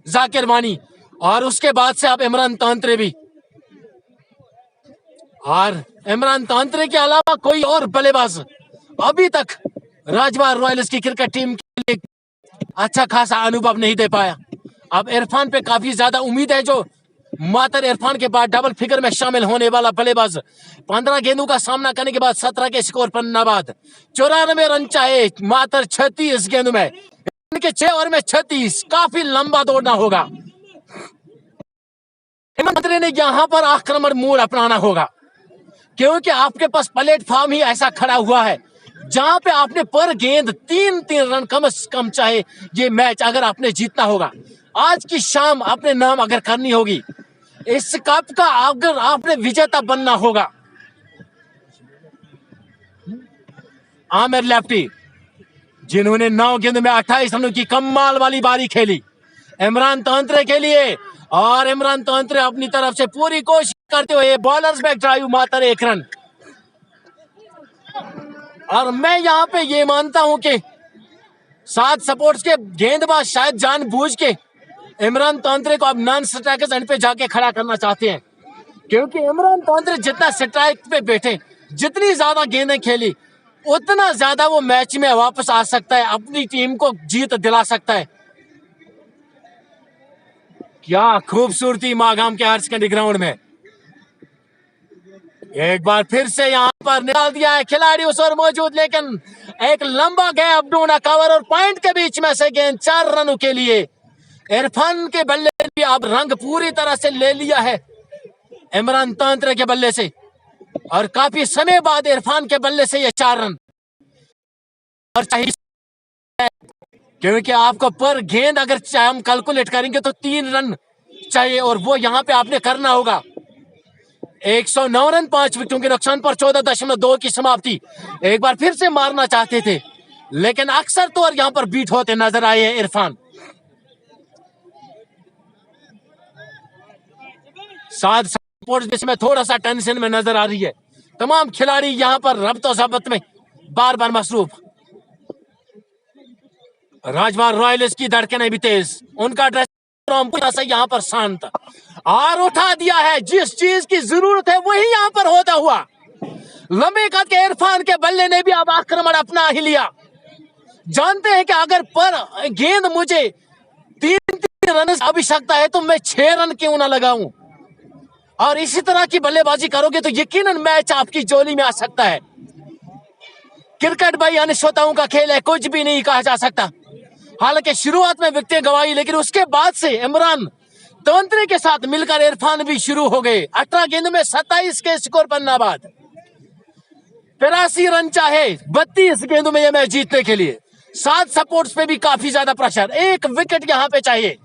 जाकिर वानी और उसके बाद से अब इमरान तांत्रे भी। और इमरान तांत्रे के अलावा कोई और बल्लेबाज अभी तक राजवार रॉयल्स की क्रिकेट टीम के लिए अच्छा खासा अनुभव नहीं दे पाया। अब इरफान पे काफी ज्यादा उम्मीद है, जो मात्र इरफान के बाद डबल फिगर में शामिल होने वाला बल्लेबाज। 15 गेंदों का सामना करने के बाद 17 के स्कोर पर नाबाद। 94 रन चाहे मात्र 36 गेंदों में, इनके 6 ओवर में 36, काफी लंबा दौड़ना होगा। हेमंत ने यहां पर आक्रमण मोड अपनाना होगा, क्योंकि आपके पास प्लेटफॉर्म ही ऐसा खड़ा हुआ है जहां पे आपने पर गेंद 3-3 रन कम से कम चाहे ये मैच अगर आपने जीतना होगा, आज की शाम अपने नाम अगर करनी होगी, इस कप का अगर आपने विजेता बनना होगा। आमिर लेफ्टी जिन्होंने 9 गेंद में 28 रनों की कमाल वाली बारी खेली इमरान तांत्रे के लिए, और इमरान तांत्रे अपनी तरफ से पूरी कोशिश करते हुए बॉलर्स बैक ड्राइव मात्र 1 रन। और मैं यहां पे ये मानता हूं कि 7 सपोर्ट्स के गेंदबाज शायद जानबूझ के इमरान तांत्रे को अब नॉन स्ट्राइकर्स एंड पे जाके खड़ा करना चाहते हैं, क्योंकि इमरान तांत्रे जितना स्ट्राइक पे बैठे, जितनी ज्यादा गेंदें खेली, उतना ज्यादा वो मैच में वापस आ सकता है, अपनी टीम को जीत दिला सकता है। क्या खूबसूरती मागाम के हायर सेकेंडरी ग्राउंड में। एक बार फिर से यहाँ पर निकाल दिया है खिलाड़ी उस ओर मौजूद, लेकिन एक लंबा गैप ढूंढा कवर और पॉइंट के बीच में से गेंद 4 रनों के लिए। इरफान के बल्ले ने भी अब रंग पूरी तरह से ले लिया है इमरान तांत्रे के बल्ले से, और काफी समय बाद इरफान के बल्ले से ये 4 रन और चाहिए, क्योंकि आपको पर गेंद अगर हम कैलकुलेट करेंगे तो 3 रन चाहिए, और वो यहाँ पे आपने करना होगा। 109 रन 5 विकेटों के नुकसान पर 14.2 की समाप्ति। एक बार फिर से मारना चाहते थे, लेकिन अक्सर तौर यहाँ पर बीट होते नजर आए हैं इरफान। साथ सपोर्ट जिसमें थोड़ा सा टेंशन में नजर आ रही है। तमाम खिलाड़ी यहाँ पर रब्तो ज़ब्त में बार बार मसरूफ। राजवार रॉयल्स की धड़कनें भी तेज, उनका ड्रेस यहाँ पर शांत, और उठा दिया है जिस चीज की जरूरत है वही यहाँ पर होता हुआ। लंबे कद के इरफान के बल्ले ने भी अब आक्रमण अपना ही लिया। जानते हैं कि अगर पर गेंद मुझे 3 रन की आवश्यकता है तो मैं 6 रन क्यों ना लगाऊं, और इसी तरह की बल्लेबाजी करोगे तो यकीनन मैच आपकी जोली में आ सकता है। क्रिकेट भाई अनिश्चितताओं का खेल है, कुछ भी नहीं कहा जा सकता। हालांकि शुरुआत में विकेटें गंवाई, लेकिन उसके बाद से इमरान तांत्रे के साथ मिलकर इरफान भी शुरू हो गए। 18 गेंद में 27 के स्कोर पर नाबाद। 83 रन चाहे 32 गेंदों में यह मैच जीतने के लिए। 7 सपोर्ट्स पे भी काफी ज्यादा प्रेशर, 1 विकेट यहाँ पे चाहिए,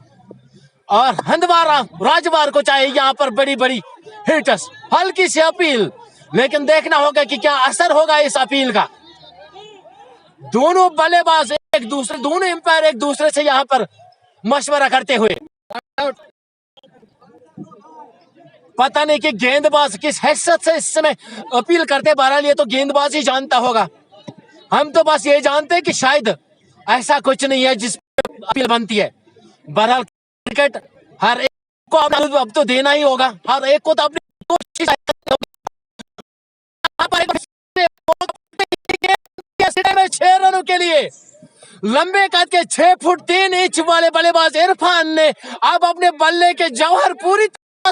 और हंदवारा राजवार को चाहिए यहाँ पर बड़ी बड़ी हिट्स। हल्की सी अपील, लेकिन देखना होगा कि क्या असर होगा इस अपील का। दोनों बल्लेबाज दोनों एम्पायर एक दूसरे से यहाँ पर मशवरा करते हुए, पता नहीं कि गेंदबाज किस हैसियत से इस समय अपील करते। बहरहाल ये तो गेंदबाज ही जानता होगा, हम तो बस ये जानते हैं कि शायद ऐसा कुछ नहीं है जिस पर अपील बनती है। बहरहाल क्रिकेट हर एक को अब तो देना ही होगा, हर एक को तो अपनी कोशिश में 6 रनों के लिए लंबे कद के 6 फुट 3 इंच वाले बल्लेबाज इरफान ने अब अपने बल्ले के जौहर पूरी तरह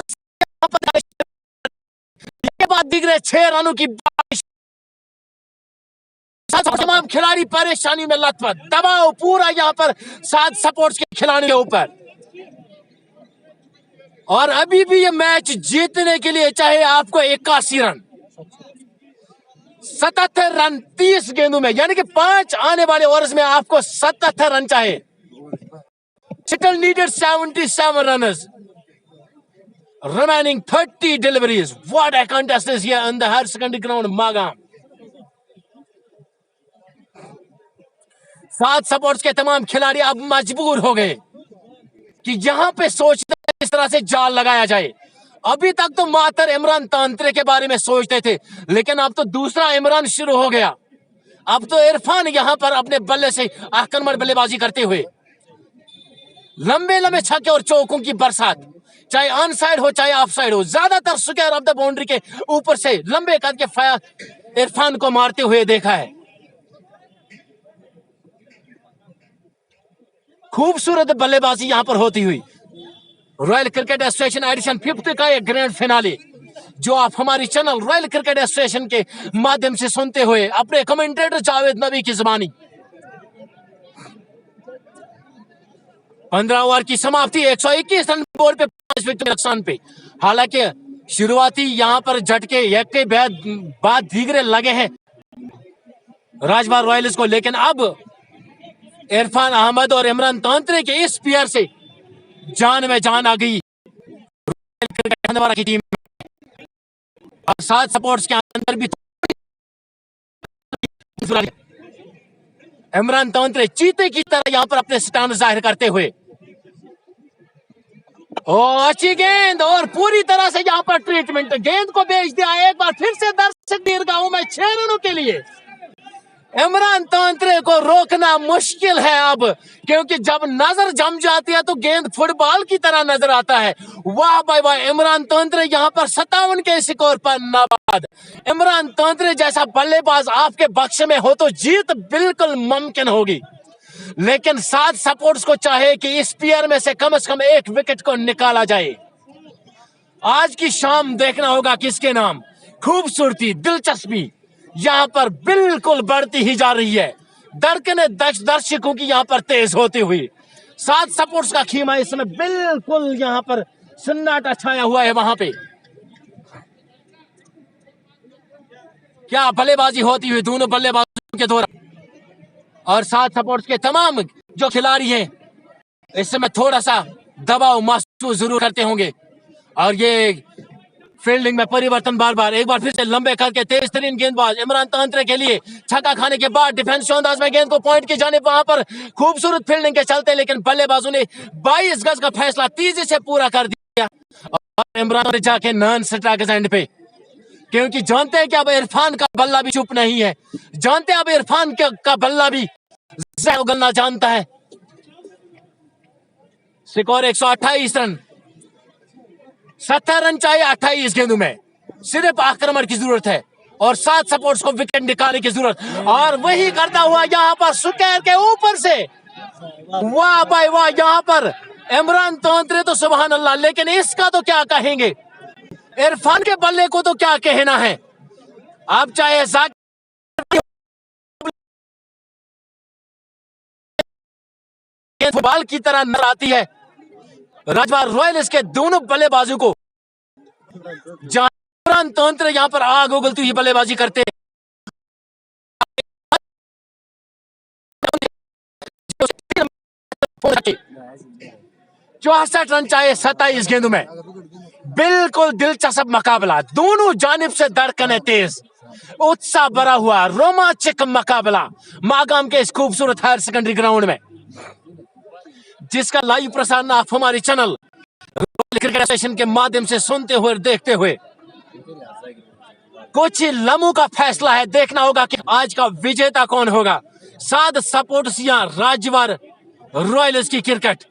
के बाद दिख रहे 6 रनों की बारिश। तमाम खिलाड़ी परेशानी में लथपथ, दबाव पूरा यहाँ पर 7 सपोर्ट्स के खिलाड़ियों के ऊपर, और अभी भी ये मैच जीतने के लिए चाहे आपको 81 रन 77 रन 30 गेंदों में, यानी कि 5 आने वाले ओवर्स में आपको 77 रन चाहिए। Seattle needed 77 runners, remaining 30 deliveries. What a contest is here on the higher secondary ground, Magam. 7 supports के तमाम खिलाड़ी अब मजबूर हो गए कि यहां पे सोचते इस तरह से जाल लगाया जाए। अभी तक तो मात्र इमरान तांत्रे के बारे में सोचते थे, लेकिन अब तो दूसरा इमरान शुरू हो गया। अब तो इरफान यहां पर अपने बल्ले से आक्रमण बल्लेबाजी करते हुए लंबे लंबे छक्के और चौकों की बरसात, चाहे ऑन साइड हो चाहे ऑफ साइड हो, ज्यादातर स्क्वायर ऑफ द बाउंड्री के ऊपर से लंबे कद के फायर इरफान को मारते हुए देखा है। खूबसूरत बल्लेबाजी यहां पर होती हुई। रॉयल क्रिकेट एसोसिएशन एडिशन 50 का एक ग्रैंड फिनाले जो आप हमारी चैनल रॉयल क्रिकेट एसोसिएशन के माध्यम से सुनते हुए अपने कमेंटेटर जावेद नबी की जुबानी। 15 ओवर की समाप्ति, 121 रन बोर्ड पे 5 विकेट नुकसान पे। हालांकि शुरुआती यहां पर झटके एक के बाद दीगरे लगे हैं राजवार रॉयल्स को, लेकिन अब इरफान अहमद और इमरान तांत्रे के इस पेयर से जान में जान आ गई रॉयल क्रिकेट हंदवारा की टीम में। और 7 सपोर्ट्स के अंदर भी इमरान तांत्रे चीते की तरह यहां पर अपने स्टैंड जाहिर करते हुए, अच्छी गेंद और पूरी तरह से यहां पर ट्रीटमेंट, गेंद को बेच दिया। एक बार फिर से दर्शक दीर्घाओं में 6 रनों के लिए इमरान तांत्रे को रोकना मुश्किल है अब, क्योंकि जब नजर जम जाती है तो गेंद फुटबॉल की तरह नजर आता है। वाह भाई वाह, इमरान तांत्रे यहां पर 57 के स्कोर पर नाबाद। इमरान तांत्रे जैसा बल्लेबाज आपके बक्स में हो तो जीत बिल्कुल मुमकिन होगी, लेकिन 7 सपोर्ट्स को चाहे कि इस पेयर में से कम 1 विकेट को निकाला जाए। आज की शाम देखना होगा किसके नाम, खूबसूरती, दिलचस्पी यहाँ पर बिल्कुल बढ़ती ही जा रही है। धड़कने दर्शकों की यहाँ पर तेज होती हुई, सात सपोर्ट्स का खीमा इस समय बिल्कुल यहाँ पर सन्नाटा छाया हुआ है। वहां पे क्या बल्लेबाजी होती हुई दोनों बल्लेबाजों के दौरान, और सात सपोर्ट्स के तमाम जो खिलाड़ी हैं इस समय थोड़ा सा दबाव महसूस जरूर करते होंगे। और ये फील्डिंग में परिवर्तन बार बार, एक बार फिर से लंबे करके तेज तरीन गेंदबाज इमरान तांत्रे के लिए छक्का खाने के बाद डिफेंस अंदाज में गेंद को पॉइंट की जानिब, वहां पर खूबसूरत फील्डिंग के चलते, लेकिन बल्लेबाजों ने 22 गज का फैसला तेजी से पूरा कर दिया और इमरान ने जाके नॉन स्ट्राइक एंड पे, क्योंकि जानते हैं कि अब इरफान का बल्ला भी चुप नहीं है, जानते हैं अब इरफान का बल्ला भी उगलना जानता है। स्कोर 128 रन, 70 रन चाहिए 28 गेंदों में, सिर्फ आक्रमण की जरूरत है और 7 सपोर्ट्स को विकेट निकालने की जरूरत, और वही करता हुआ यहां पर सुकैर के ऊपर से, वाह भाई वाह, यहां पर इमरान तांत्रे तो सुभान अल्लाह, लेकिन इसका तो क्या कहेंगे, इरफान के बल्ले को तो क्या कहना है। आप चाहे फुटबॉल की तरह नजर आती है राजवार रॉयल्स के दोनों बल्लेबाजों को, जहां इमरान तांत्रे यहां पर आग उगलती हुई बल्लेबाजी करते हैं। 64 रन चाहिए 27 गेंदों में, बिल्कुल दिलचस्प मुकाबला, दोनों जानिब से धड़कने तेज, उत्साह भरा हुआ रोमांचक मुकाबला मागाम के इस खूबसूरत हायर सेकेंडरी ग्राउंड में, जिसका लाइव प्रसारण आप हमारे चैनल क्रिकेट स्टेशन के माध्यम से सुनते हुए देखते हुए कुछ ही लम्हों का फैसला है। देखना होगा कि आज का विजेता कौन होगा। 7 सपोर्ट्स या राजवार रॉयल्स की क्रिकेट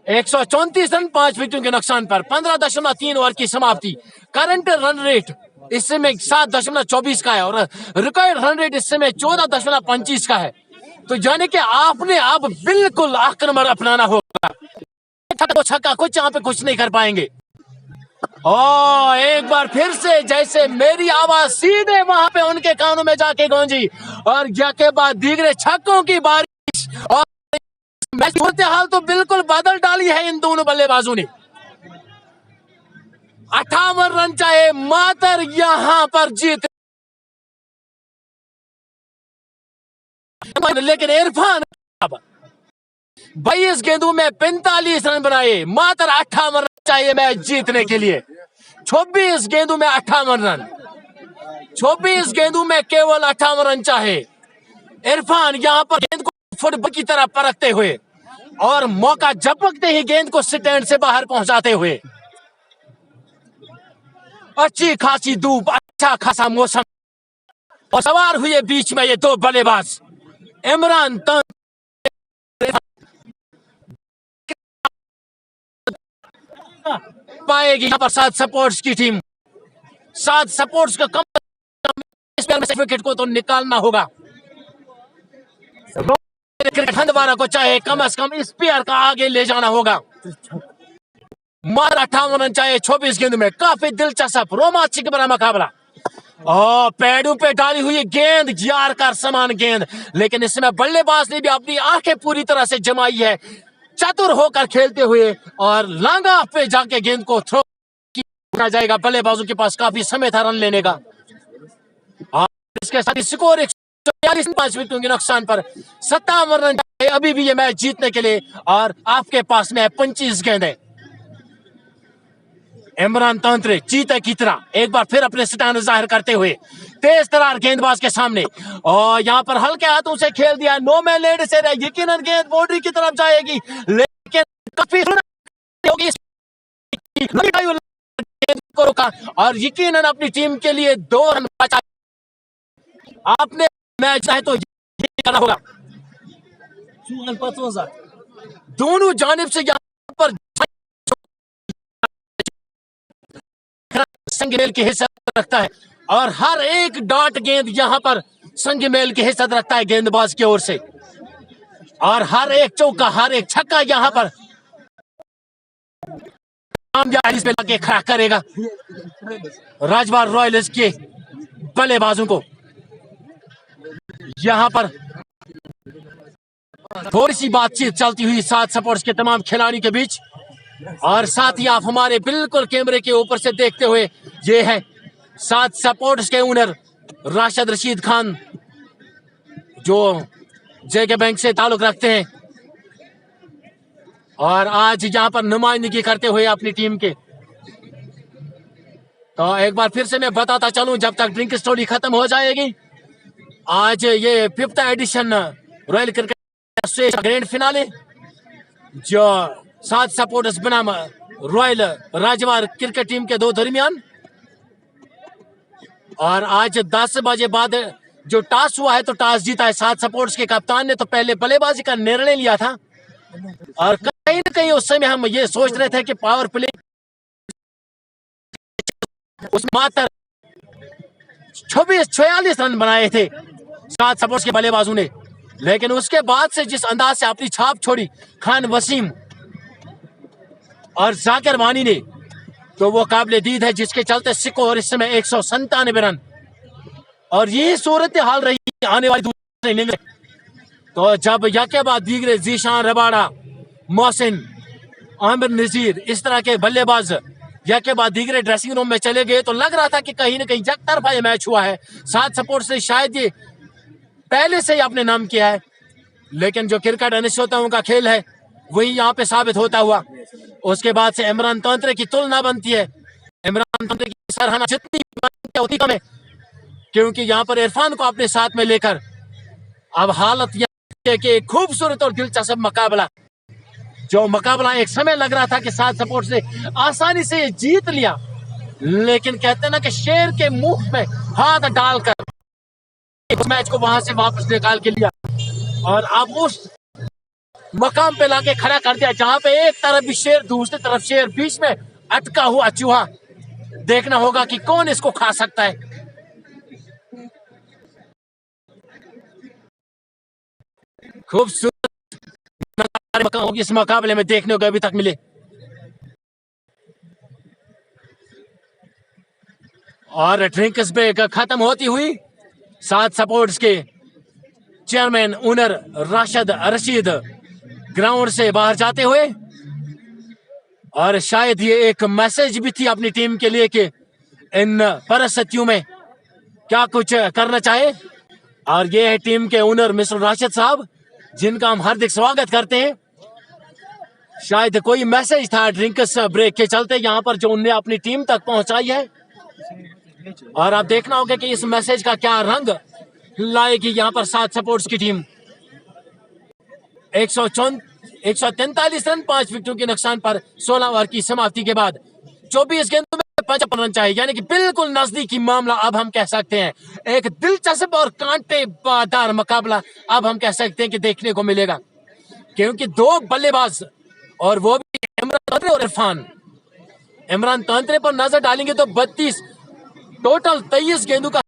134 रन 5 विकेटों के नुकसान पर 15.3 ओवर की समाप्ति। करंट रन रेट इस समय 7.24 का है और रिकॉर्ड रन रेट इस समय 14.25 का है। तो यानी कि आपने अब बिल्कुल आक्रमण अपनाना होगा, छक्का कुछ यहाँ पे कुछ नहीं कर पाएंगे। और एक बार फिर से जैसे मेरी आवाज सीधे वहां पे उनके कानों में जाके गूंजी, और के बाद दीगरे छक्कों की बारिश, और मैच सूरत हाल तो बिल्कुल बदल डाली है इन दोनों बल्लेबाजों ने। 58 रन चाहे मात्र यहां पर जीत, लेकिन इरफान 22 गेंदों में 45 रन बनाए, मात्र 58 रन चाहिए मैच जीतने के लिए। 26 गेंदों में 58 रन, 26 गेंदों में केवल 58 रन चाहे। इरफान यहां पर गेंद को फुटबॉल की तरह परखते हुए और मौका झपकते ही गेंद को स्टैंड से बाहर पहुंचाते हुए। अच्छी खासी धूप, अच्छा खासा मौसम, और सवार हुए बीच में ये दो बल्लेबाज इमरान पाएगी यहां पर 7 सपोर्ट्स की टीम। 7 सपोर्ट्स को कम विकेट को तो निकालना होगा। हंदवारा को चाहे कम से कम स्पेयर का आगे ले जाना होगा। मार 58 रन चाहे 24 गेंद में, काफी दिलचस्प रोमांचक बना मुकाबला। पैडों पे डाली हुई गेंद, यार का समान गेंद, लेकिन इसमें बल्लेबाज ने भी अपनी आंखें पूरी तरह से जमाई है, चतुर होकर खेलते हुए, और लांगा पे जाके गेंद को थ्रो किया जाएगा। बल्लेबाजों के पास काफी समय था रन लेने का, और इसके साथ स्कोर 145 विकेटों के नुकसान पर 57 रन अभी भी ये मैच जीतने के लिए, और आपके पास में 25 गेंदें। इमरान तांत्रे चीते की तरह एक बार फिर अपने स्टैंड जाहिर करते हुए तेज तरार गेंदबाज के सामने, और यहां पर हल्के हाथों से खेल दिया। नो मैन लैंड से यकीनन गेंद बाउंड्री की तरफ जाएगी, लेकिन काफी होगी, गेंद को रोका और यकीनन अपनी टीम के लिए 2 रन बचा। आपने मैच चाहे तो करना होगा। दोनों जानिब से यहां पर संगमेल की हैसियत रखता है, और हर एक डॉट गेंद यहां पर संगमेल की हैसियत रखता है गेंदबाज की ओर से, और हर एक चौका, हर एक छक्का यहां पर कामयाबी पे लगे खड़ा करेगा राजवार रॉयल्स के बल्लेबाजों को। यहां पर थोड़ी सी बातचीत चलती हुई सात सपोर्ट्स के तमाम खिलाड़ियों के बीच, और साथ ही आप हमारे बिल्कुल कैमरे के ऊपर से देखते हुए, ये है सात सपोर्ट्स के ओनर राशिद रशीद खान, जो जेके बैंक से ताल्लुक रखते हैं और आज यहां पर नुमाइंदगी करते हुए अपनी टीम के। तो एक बार फिर से मैं बताता चलूं, जब तक ड्रिंक स्टोरी खत्म हो जाएगी, आज ये 5th edition royal cricket association grand finale, जो सात सपोर्टर्स बनाम रॉयल राजवार क्रिकेट टीम के दो दरमियान। और आज 10 बजे बाद जो टॉस हुआ है, तो टॉस जीता है सात सपोर्ट्स के कप्तान ने। तो पहले बल्लेबाजी का निर्णय लिया था, और कहीं ना कहीं उस समय हम ये सोच रहे थे कि पावर प्ले उसमें मात्र 46 रन बनाए थे सात सपोर्ट्स के बल्लेबाजों ने, लेकिन उसके बाद से जिस अंदाज से अपनी छाप छोड़ी खान वसीम और जाकिर वानी ने, तो वो काबिल दीद है, जिसके चलते स्कोर इस समय 197 रन। और यही सूरत हाल रही आने वाली दूसरी इनिंग में। तो जब यके बाद दीगरे जीशान रबाड़ा, मोहसिन, आमिर नजीर, इस तरह के बल्लेबाज यके बाद दीगरे ड्रेसिंग रूम में चले गए, तो लग रहा था कि कहीं ना कहीं एकतरफा ये मैच हुआ है। सात सपोर्ट्स ने शायद ये पहले से ही अपने नाम किया है, लेकिन जो क्रिकेट अनिश्चितताओं का खेल है वही यहाँ पे साबित होता हुआ। उसके बाद से इमरान तांत्रे की तुलना बनती है, इमरान तांत्रे की सराहना जितनी होती कम है, क्योंकि यहाँ पर इरफान को अपने साथ में लेकर अब हालत यह है कि खूबसूरत और दिलचस्प मुकाबला, जो मुकाबला एक समय लग रहा था कि सात सपोर्ट्स ने आसानी से जीत लिया, लेकिन कहते हैं ना कि शेर के मुंह में हाथ डालकर इस मैच को वहां से वापस निकाल के लिया, और अब उस मकाम पे लाके खड़ा कर दिया जहां पे एक तरफ भी शेर, दूसरी तरफ शेर, बीच में अटका हुआ चूहा। देखना होगा कि कौन इसको खा सकता है। खूबसूरत इस मुकाबले में देखने को अभी तक मिले। और ड्रिंक्स ब्रेक खत्म होती हुई सात सपोर्ट्स के chairman owner Rashid Rashid ground से बाहर जाते हुए, और शायद ये एक मैसेज भी थी अपनी टीम के लिए कि इन परिस्थितियों में क्या कुछ करना चाहे। और ये है टीम के ओनर मिस्टर राशिद साहब, जिनका हम हार्दिक स्वागत करते हैं। शायद कोई मैसेज था ड्रिंक्स ब्रेक के चलते यहाँ पर, जो उन्हें अपनी टीम तक पहुंचाई है, और आप देखना होगा कि इस मैसेज का क्या रंग लाएगी यहाँ पर सात सपोर्ट्स की टीम। 143 रन 5 विकेटों के नुकसान पर 16 ओवर की समाप्ति के बाद 24 गेंदों में 55 रन चाहिए, यानी कि बिल्कुल नजदीकी मामला अब हम कह सकते हैं। एक दिलचस्प और कांटेदार मुकाबला अब हम कह सकते हैं कि देखने को मिलेगा, क्योंकि दो बल्लेबाज, और वो भी इमरान तांत्रे और इरफान। इमरान तांत्रे पर नजर डालेंगे तो 32 टोटल 23 गेंदों का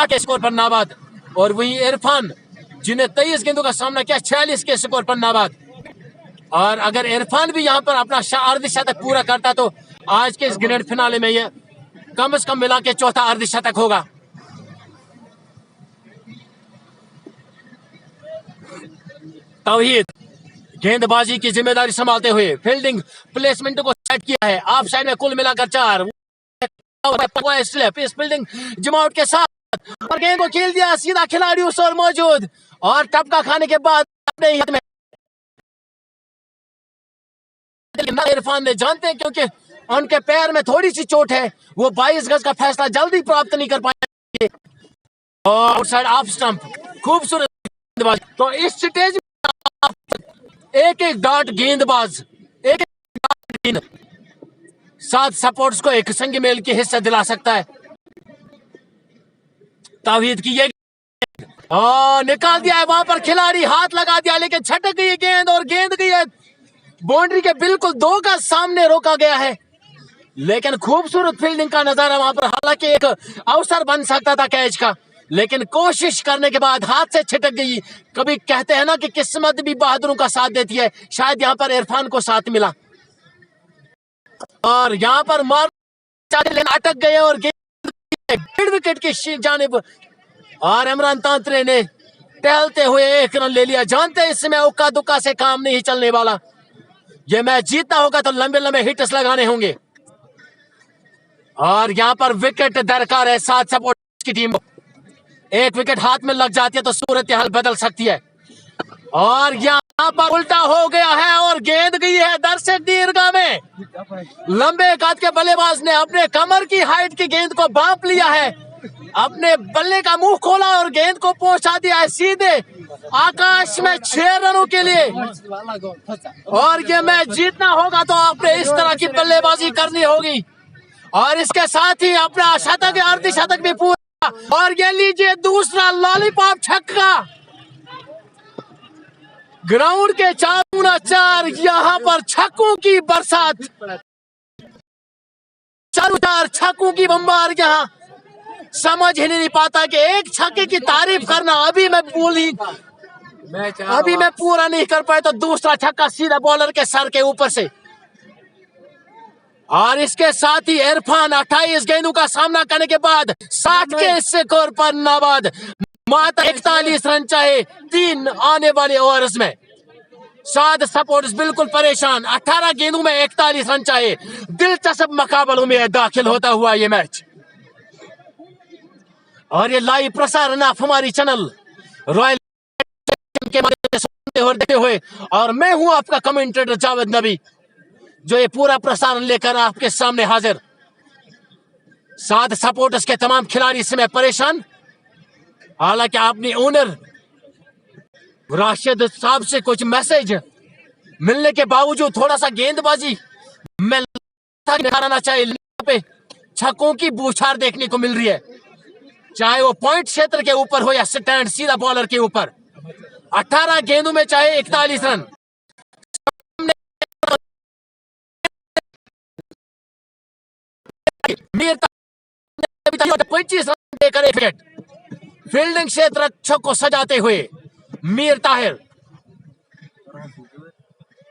के स्कोर पर नाबाद, और वहीं इरफान जिन्हें 23 गेंदों का सामना किया 46 के स्कोर पर नाबाद। और अगर इरफान भी यहां पर अपना अर्धशतक पूरा करता तो आज के इस ग्रैंड फिनाले में यह कम से कम मिला के चौथा अर्धशतक होगा। तौहीद गेंदबाजी की जिम्मेदारी संभालते हुए फील्डिंग प्लेसमेंट को सेट किया है। ऑफ साइड में कुल मिलाकर 4 स्लिप इस फील्डिंग जमावट के साथ, और गेंद को खेल दिया सीधा खिलाड़ी उस ओर मौजूद, और टपका खाने के बाद अपने हाथ में इरफान ने जानते हैं, क्योंकि उनके पैर में थोड़ी सी चोट है, वो 22 गज का फैसला जल्दी प्राप्त नहीं कर पाएंगे। और आउटसाइड ऑफ स्टंप खूबसूरत गेंदबाज। तो इस स्टेज में एक एक डॉट गेंदबाज, एक एक गेंद सात सपोर्ट्स को एक संग मेल के हिस्सा दिला सकता है। तौहीद की ये निकाल दिया है, वहां पर खिलाड़ी हाथ लगा दिया, लेकिन छटक गई गेंद, और गेंद गई है बाउंड्री के बिल्कुल 2 गज सामने रोका गया है। लेकिन खूबसूरत फील्डिंग का नजारा वहां पर, हालांकि एक अवसर बन सकता था कैच का, लेकिन कोशिश करने के बाद हाथ से छिटक गई। कभी कहते हैं ना कि किस्मत भी बहादुरों का साथ देती है, शायद यहां पर इरफान को साथ मिला। और यहाँ पर मार लेकिन अटक गए और गेंद विकेट की जानिब, और इमरान तांत्रे ने टहलते हुए एक रन ले लिया। जानते हैं इसमें उक्का दुक्का से काम नहीं चलने वाला, ये मैच जीतना होगा तो लंबे लंबे हिट्स लगाने होंगे। और यहाँ पर विकेट दरकार है साथ सपोर्ट की टीम को। एक विकेट हाथ में लग जाती है तो सूरत हाल बदल सकती है। और यहाँ पर उल्टा हो गया है और गेंद गई है दर्शक दीर्घा में। लंबे कद के बल्लेबाज ने अपने कमर की हाइट की गेंद को भांप लिया है, अपने बल्ले का मुंह खोला और गेंद को पहुंचा दिया है सीधे आकाश में 6 रनों के लिए। और ये मैच जीतना होगा तो आपने इस तरह की बल्लेबाजी करनी होगी, और इसके साथ ही अपना शतक अर्धशतक भी पूरा। और ये लीजिए दूसरा लॉलीपॉप छक्का, ग्राउंड के 4 यहाँ पर छक्कों की बरसात, चारों चार छक्कों की बम्बार। यहाँ समझ ही नहीं पाता कि एक छक्के की तारीफ करना अभी मैं पूरा नहीं कर पाया तो दूसरा छक्का सीधा बॉलर के सर के ऊपर से। और इसके साथ ही इरफान 28 गेंदों का सामना करने के बाद 60 के स्कोर पर नाबाद, मात्र 41 रन चाहे 3 आने वाले ओवर्स में। साद सपोर्ट्स बिल्कुल परेशान, 18 गेंदों में 41 रन चाहे। दिलचस्प मुकाबलों में दाखिल होता हुआ ये मैच, और ये लाइव प्रसारण आप हमारी चैनल रॉयल के माध्यम से सुनते और देखते हुए, और मैं हूं आपका कमेंटेटर जावेद नबी, जो ये पूरा प्रसारण लेकर आपके सामने हाजिर। साथ सपोर्टर्स के तमाम खिलाड़ी इस समय परेशान, हालांकि अपनी ओनर राशिद साहब से कुछ मैसेज मिलने के बावजूद थोड़ा सा गेंदबाजी में दिखाना चाहिए। पे छक्कों की बौछार देखने को मिल रही है, चाहे वो पॉइंट क्षेत्र के ऊपर हो या स्टैंड सीधा बॉलर के ऊपर। 18 गेंदों में चाहे 41 रन। मीर 25 रन देकर एक विकेट। फील्डिंग क्षेत्र रक्षक को सजाते हुए मीर ताहिर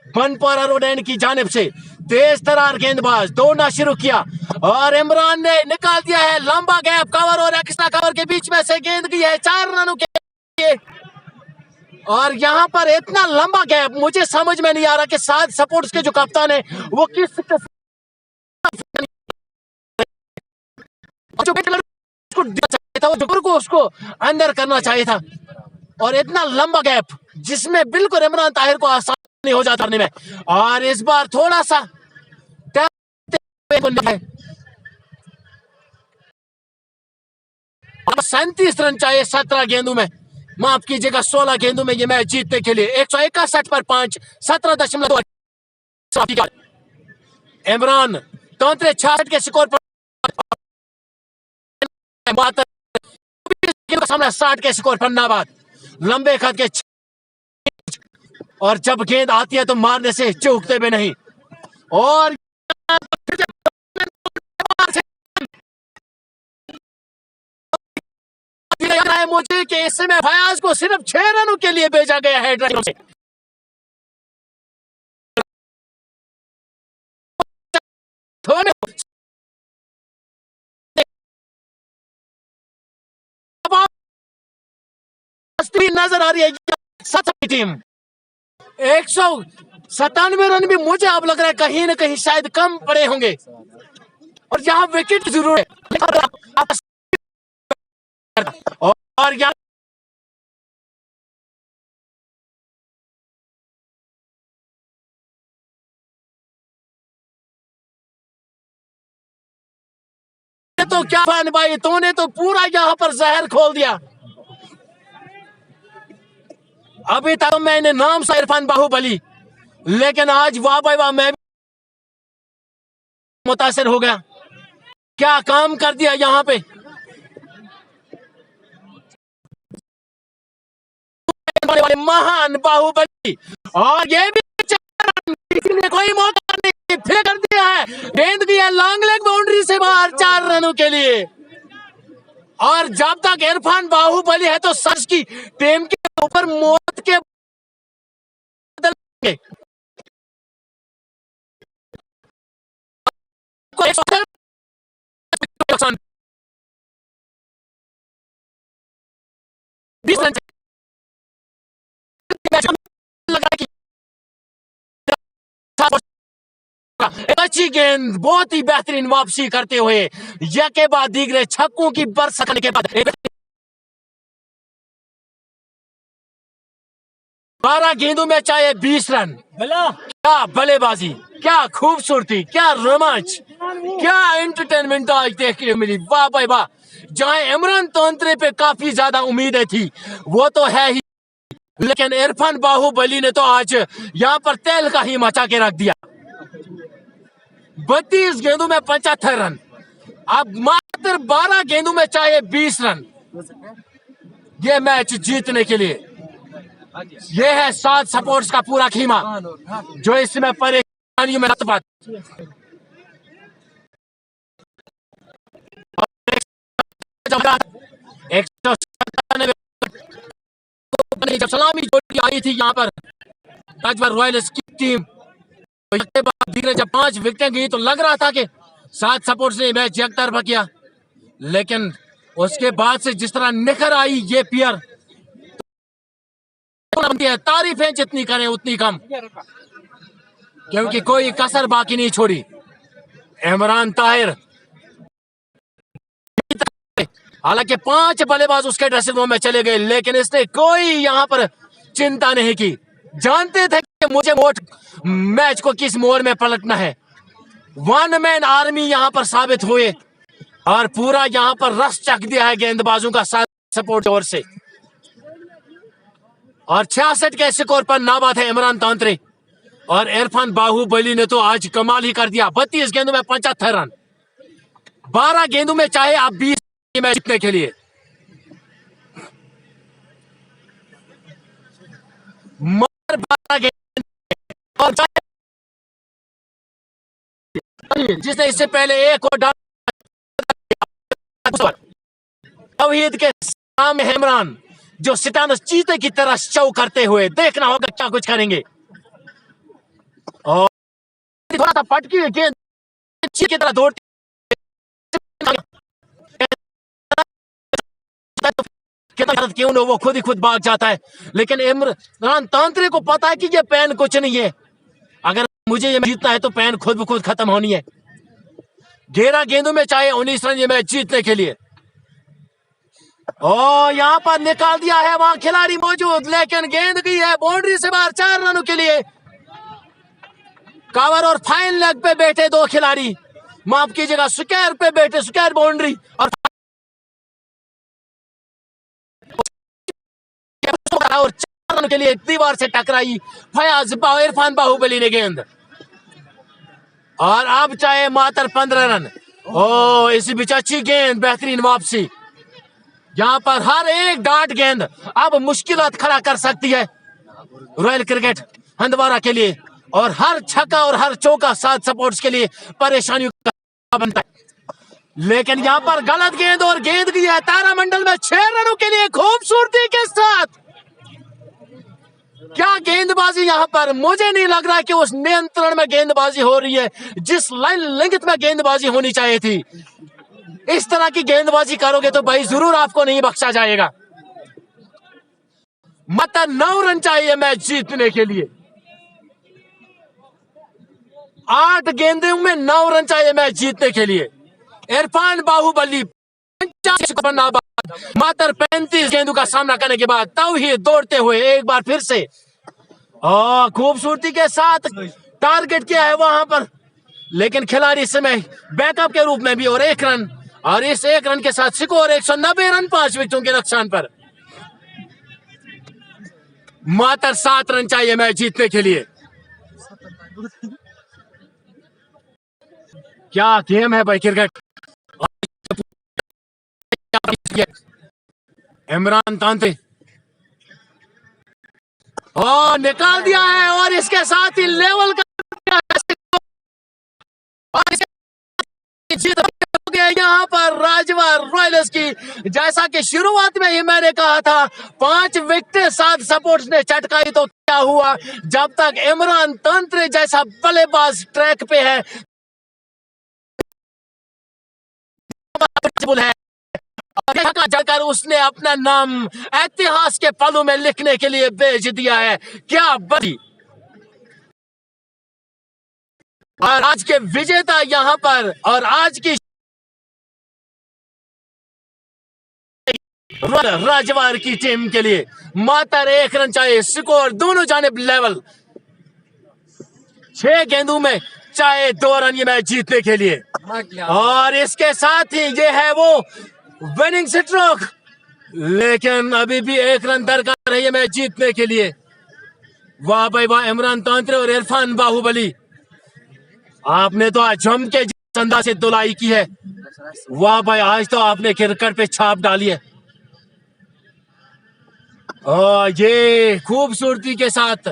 बनपारा रोड एंड की जानिब से तेज तरार गेंदबाज दौड़ना शुरू किया, और इमरान ने निकाल दिया है लंबा गैप, कवर और एक्स्ट्रा कवर के बीच में से गेंद गई है 4 रनों के लिए। और यहाँ पर इतना लंबा गैप मुझे समझ में नहीं आ रहा कि साथ सपोर्ट्स के जो कप्तान है वो किस को उसको अंदर करना चाहिए था। और इतना लंबा गैप जिसमें बिल्कुल इमरान ताहिर को आसानी हो जाता में। और इस बार थोड़ा सा 37 रन चाहिए 17 गेंदों में, माफ कीजिएगा 16 गेंदों में ये मैच जीतने के लिए। 161 पर 5, 17.2। इमरान 66 के स्कोर पर सामने 60 के स्कोर पर नाबाद, लंबे कद के, और जब गेंद आती है तो मारने से चूकते भी नहीं। और मुझे कि इस समय फयाज को सिर्फ 6 रनों के लिए भेजा गया है ड्राइव से। नजर आ रही है टीम 197 रन भी मुझे अब लग रहा है कहीं ना कहीं शायद कम पड़े होंगे, और यहाँ विकेट जरूर है। और यहाँ तो क्या फैन भाई, तूने तो पूरा यहाँ पर जहर खोल दिया। अभी तक मैंने नाम सा इरफान बाहुबली, लेकिन आज वाह भाई वाह मैं मुतासिर हो गया। क्या काम कर दिया यहाँ पे। महान बाहुबली, और ये भी किसी ने कोई मौका नहीं फिर कर दिया है। गेंद भी है लॉन्ग लेग बाउंड्री से बाहर 4 रनों के लिए। और जब तक इरफान बाहुबली है तो सच की टीम के ऊपर मौत के 20 रन लगा कि अच्छी गेंद, बहुत ही बेहतरीन वापसी करते हुए एक के बाद दीगरे छक्कों की बरस करने के बाद 12 गेंदों में चाहिए 20 रन। क्या बल्लेबाजी, क्या खूबसूरती, क्या रोमांच, क्या एंटरटेनमेंट आज देखने को मिली। वाह भाई वाह। जहां इमरान तांत्रे पे काफी ज्यादा उम्मीदें थी वो तो है ही, लेकिन इरफान बाहुबली ने तो आज यहां पर तेल का ही मचा के रख दिया। 32 गेंदों में 75 रन। अब मात्र 12 गेंदों में चाहिए 20 रन ये मैच जीतने के लिए। यह है सात सपोर्ट्स का पूरा खीमा जो इसमें परेशानियों में लथपथ। जब सलामी जोड़ी आई थी यहाँ पर ताजवर रॉयल्स की टीम, तो बाद धीरे जब 5 विकेटें गई तो लग रहा था कि सात सपोर्ट्स ने मैच एक तरफा किया, लेकिन उसके बाद से जिस तरह निखर आई ये पियर, तारीफें जितनी करें उतनी कम, क्योंकि कोई कसर बाकी नहीं छोड़ी। इमरान ताहिर, हालांकि 5 बल्लेबाज उसके ड्रेसिंग रूम में चले गए, लेकिन इसने कोई यहां पर चिंता नहीं की। जानते थे कि मुझे मैच को किस मोड़ में पलटना है। वन मैन आर्मी यहां पर साबित हुए और पूरा यहां पर रस चख दिया है गेंदबाजों का साथ सपोर्ट ओर से। और 66 के स्कोर पर नाबाद है इमरान तांत्रे, और इरफान बाहुबली ने तो आज कमाल ही कर दिया। 32 गेंदों में 75 रन। 12 गेंदों में चाहे आप 20 मैच जीतने के लिए। मगर 12 गेंद और जिसने इससे पहले एक और तौहीद के सामने इमरान जो सिटानस चीते की तरह शो करते हुए, देखना होगा क्या कुछ करेंगे। और थोड़ा सा पटकी हुई गेंद की तरह दौड़ती, क्यों ना वो खुद ही खुद भाग जाता है, लेकिन इमरान तांत्रे को पता है कि ये पैन कुछ नहीं है। अगर मुझे ये जीतना है तो पैन खुद ब खुद खत्म होनी है। 11 गेंदों में चाहे 19 रन ये मैच जीतने के लिए। और यहां पर निकाल दिया है, वहां खिलाड़ी मौजूद, लेकिन गेंद गई है बाउंड्री से बाहर 4 रनों के लिए। कवर और फाइन लेग पे बैठे 2 खिलाड़ी, माफ कीजिएगा स्क्वायर पे बैठे, स्क्वायर बाउंड्री और 4 रनों के लिए दीवार से टकराई फयाज इरफान बाहुबली ने गेंद, और अब चाहे मात्र 15 रन। ओ इस बीच अच्छी गेंद, बेहतरीन वापसी। यहां पर हर एक डार्ट गेंद अब मुश्किलात खड़ा कर सकती है रॉयल क्रिकेट हंदवारा के लिए, और हर छक्का और हर चौका सात सपोर्ट्स के लिए परेशानियों का बनता है। लेकिन यहां पर गलत गेंद, और गेंद की है तारामंडल में 6 रनों के लिए खूबसूरती के साथ। क्या गेंदबाजी यहां पर, मुझे नहीं लग रहा है कि उस नियंत्रण में गेंदबाजी हो रही है जिस लाइन लेंथ में गेंदबाजी होनी चाहिए थी। इस तरह की गेंदबाजी करोगे तो भाई जरूर आपको नहीं बख्शा जाएगा। मात्र 9 रन चाहिए मैच जीतने के लिए। 8 गेंदों में 9 रन चाहिए मैच जीतने के लिए। इरफान बाहुबली 50 मात्र 35 गेंदों का सामना करने के बाद तौहीद दौड़ते हुए एक बार फिर से खूबसूरती के साथ टारगेट किया है वहां पर, लेकिन खिलाड़ी इस समय बैकअप के रूप में भी, और 1 रन, और इस 1 रन के साथ स्कोर 190 रन 5 विकेटों के नुकसान पर। मात्र 7 रन चाहिए मैच जीतने के लिए। क्या गेम है भाई क्रिकेट। इमरान तांत्रे निकाल दिया है, और इसके साथ ही लेवल का जीत हो गया यहां पर राजवार रॉयल्स की। जैसा कि शुरुआत में ही मैंने कहा था 5 विकेट 7 सपोर्ट्स ने चटकाई, तो क्या हुआ, जब तक इमरान तांत्रे जैसा बल्लेबाज ट्रैक पे है है, और यहाँ जाकर उसने अपना नाम इतिहास के पन्नों में लिखने के लिए भेज दिया है। क्या बड़ी, और आज के विजेता यहाँ पर, और आज की राजवार की टीम के लिए मात्र 1 रन चाहिए। स्कोर दोनों जानिब लेवल, 6 गेंदों में चाहे 2 रन ये मैच जीतने के लिए। और इसके साथ ही ये है वो विनिंग स्ट्रोक, लेकिन अभी भी 1 रन दरकार है ये मैच जीतने के लिए। वाह भाई वाह, इमरान तांत्रे और इरफान बाहुबली, आपने तो आज जम के जिस अंदाज से धुलाई की है, वाह भाई, आज तो आपने क्रिकेट पे छाप डाली है। और ये खूबसूरती के साथ,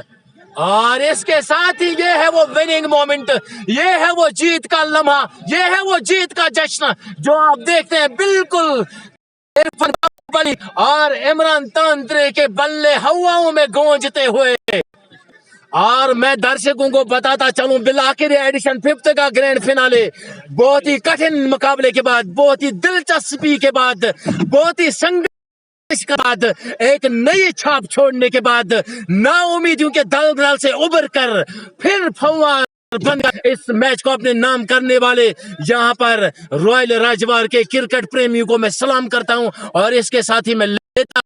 और इसके साथ ही ये है वो विनिंग मोमेंट, ये है वो जीत का लम्हा, ये है वो जीत का जश्न जो आप देखते हैं। बिल्कुल इरफान बाहुबली और इमरान तांत्रे के बल्ले हवाओं में गूंजते हुए। और मैं दर्शकों को बताता चलूं, बिलाखिर एडिशन 5th का ग्रैंड फिनाले बहुत ही कठिन मुकाबले के बाद, बहुत ही दिलचस्पी के बाद, बहुत ही संघर्ष के बाद, एक नई छाप छोड़ने के बाद, नाउमीदियों के दलदल से उबर कर फिर फव्वार बनकर इस मैच को अपने नाम करने वाले यहाँ पर रॉयल राजवार के क्रिकेट प्रेमियों को मैं सलाम करता हूं। और इसके साथ ही मैं लेता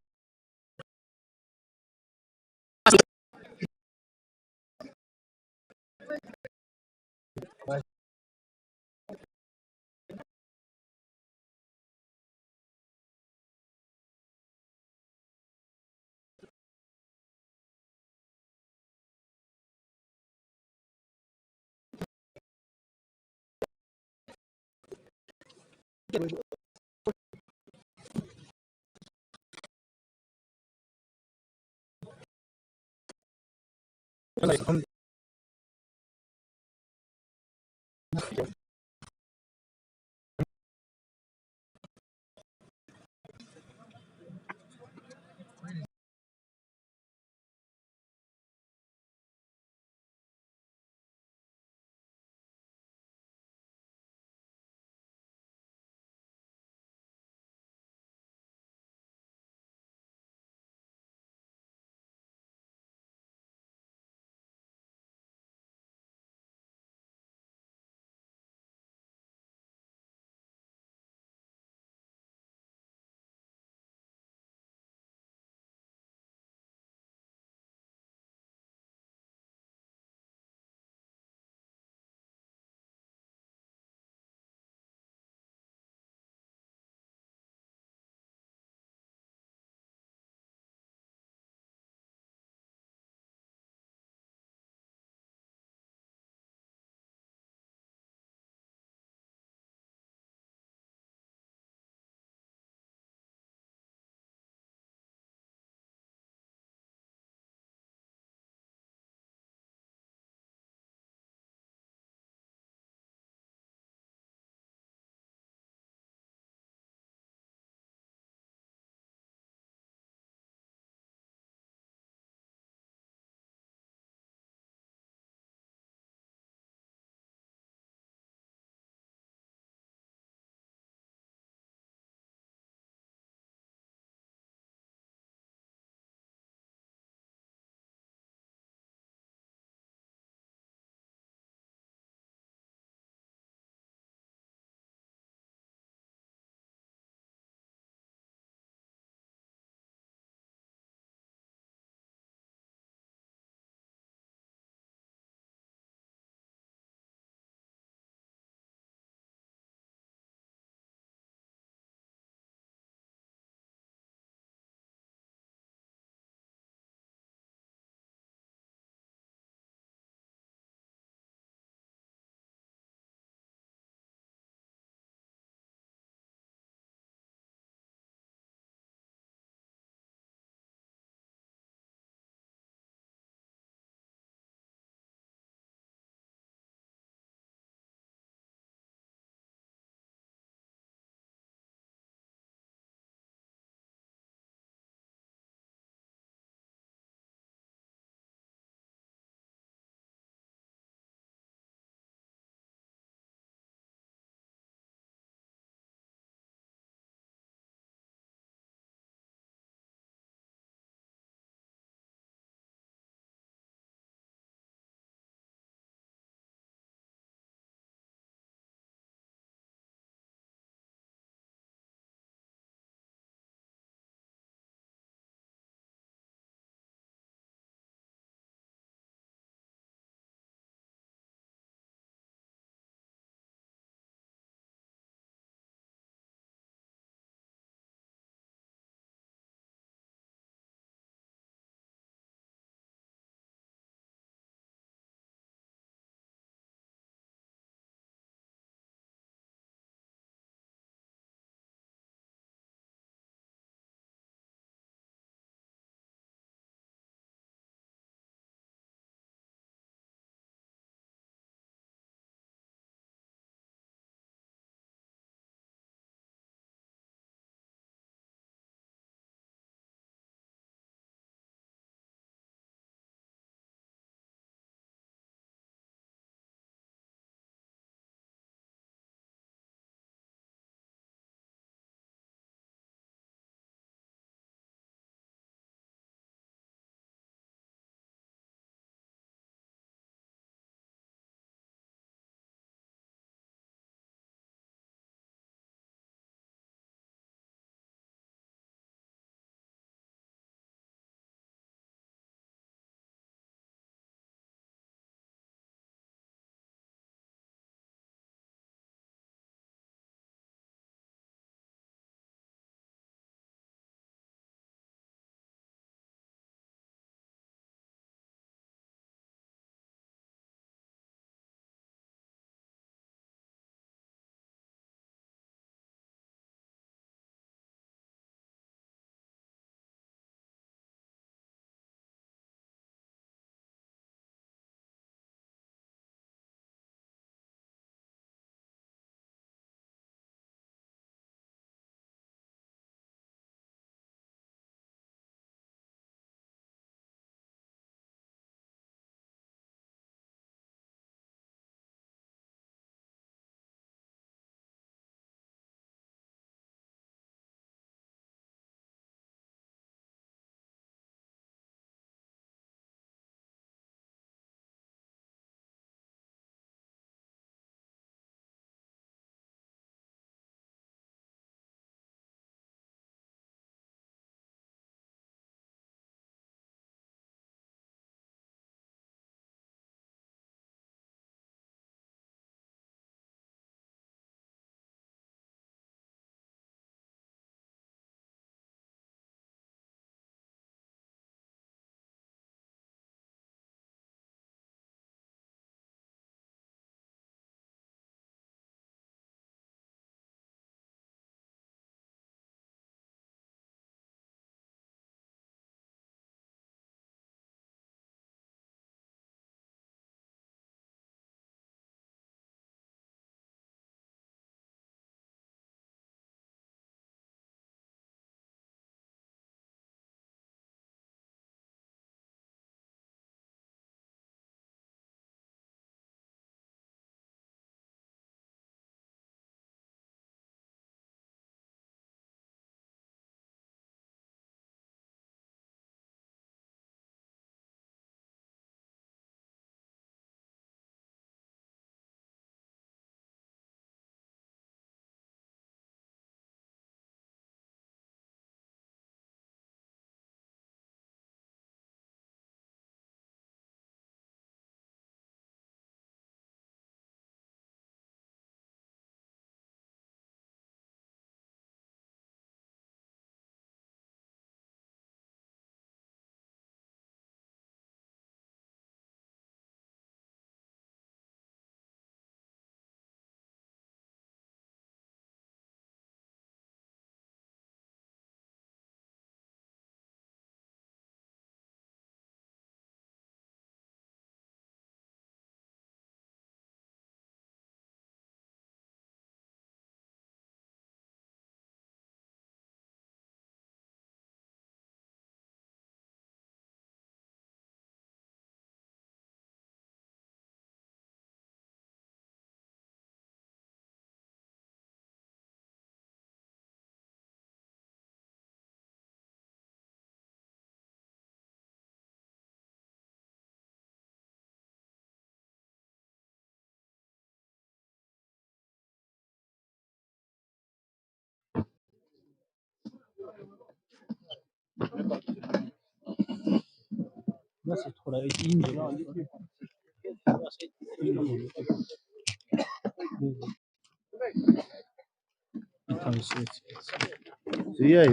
Yeah,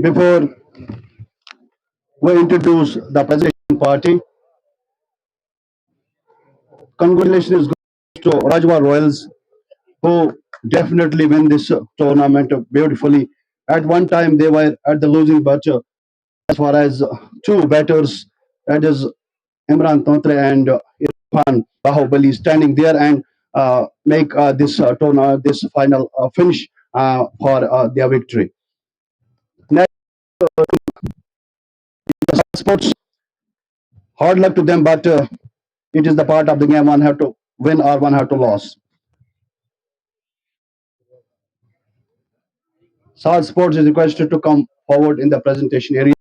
before we introduce the presentation party, congratulations to Rajwa Royals who definitely win this tournament beautifully. At one time they were at the losing, but as far as two batters, that is Imran Tantre and Irfan Bahubali, standing there and make this tournament, this final finish for their victory. Next, sports, hard luck to them, but it is the part of the game. One have to win or one have to lose. Sal Sports is requested to come forward in the presentation area.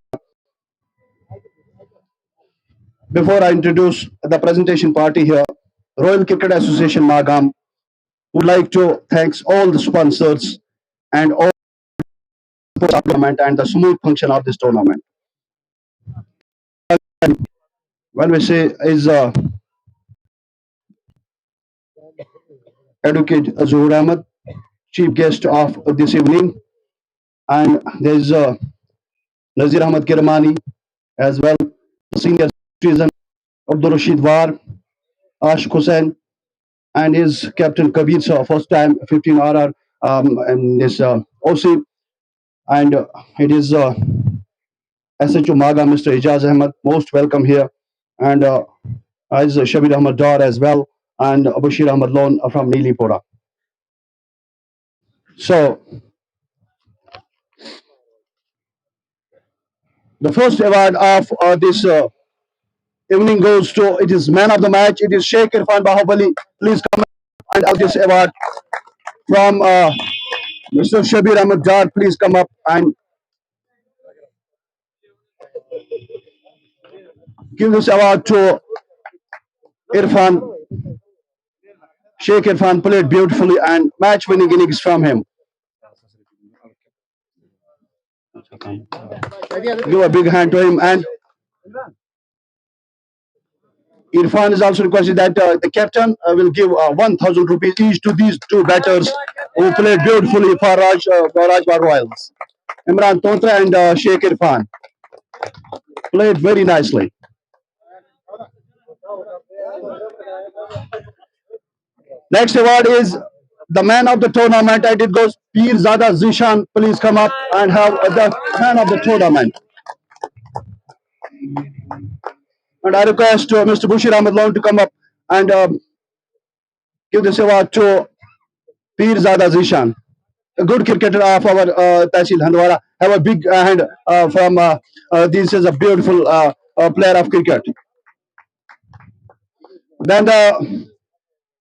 Before I introduce the presentation party here, Royal Cricket Association Magam would like to thank all the sponsors and all the tournament and the smooth function of this tournament. When we say is Advocate Zuhur Ahmed, chief guest of this evening, and there is Nazir Ahmed Kirmani as well, senior citizen Abdul Rashid War, Ashq Hussain, and his captain Kabir Shah, first time 15 RR in this OC, and it is SHO Maga, Mr. Ijaz Ahmed, most welcome here, and as Shabir Ahmad Dar as well, and Bashir Ahmad Lon from Neelipura. So the first award of this evening goes to, it is man of the match, it is Sheikh Irfan Bahubali. Please come and have this award from Mr. Shabir Ahmad Dar. Please come up and give this award to Irfan. Sheikh Irfan played beautifully and match winning innings from him. Give a big hand to him. And Irfan is also requested that the captain will give 1,000 rupees each to these two batters who played beautifully for Rajbar Royals. Imran Tontra and Sheikh Irfan played very nicely. Next award is the man of the tournament, and it goes Peer Zada Zishan. Please come up and have the man of the tournament. And I request Mr. Bushir Ahmed Lon to come up and give this award to Peer Zada Zishan, a good cricketer of our Tahsil Handwara. Have a big hand from this is a beautiful player of cricket. Then the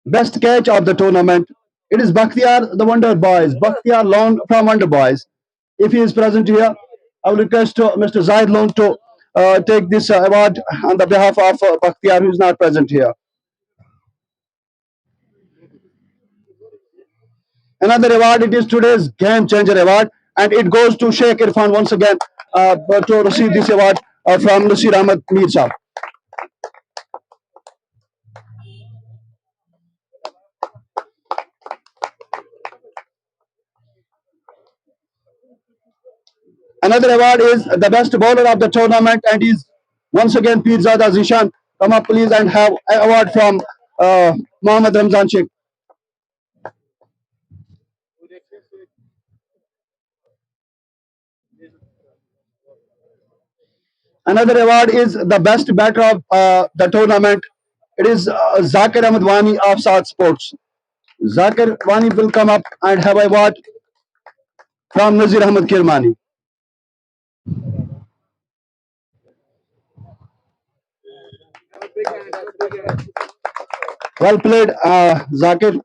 best catch of the tournament, it is Bakhtiar the Wonder Boys, Bakhtiar Lone from Wonder Boys. If he is present here, I will request Mr. Zaid Lone to take this award on the behalf of Bakhtiar, who is not present here. Another award, it is today's Game Changer Award, and it goes to Sheikh Irfan once again to receive this award from Nasir Ahmed Mirza. Another award is the best bowler of the tournament, and is once again Pirzada Zishan. Come up, please, and have an award from Mohammad Ramzan Sheikh. Another award is the best batter of the tournament. It is Zakir Ahmed Wani of Saad Sports. Zakir Wani will come up and have an award from Nazir Ahmed Kirmani. Well played, Zakir.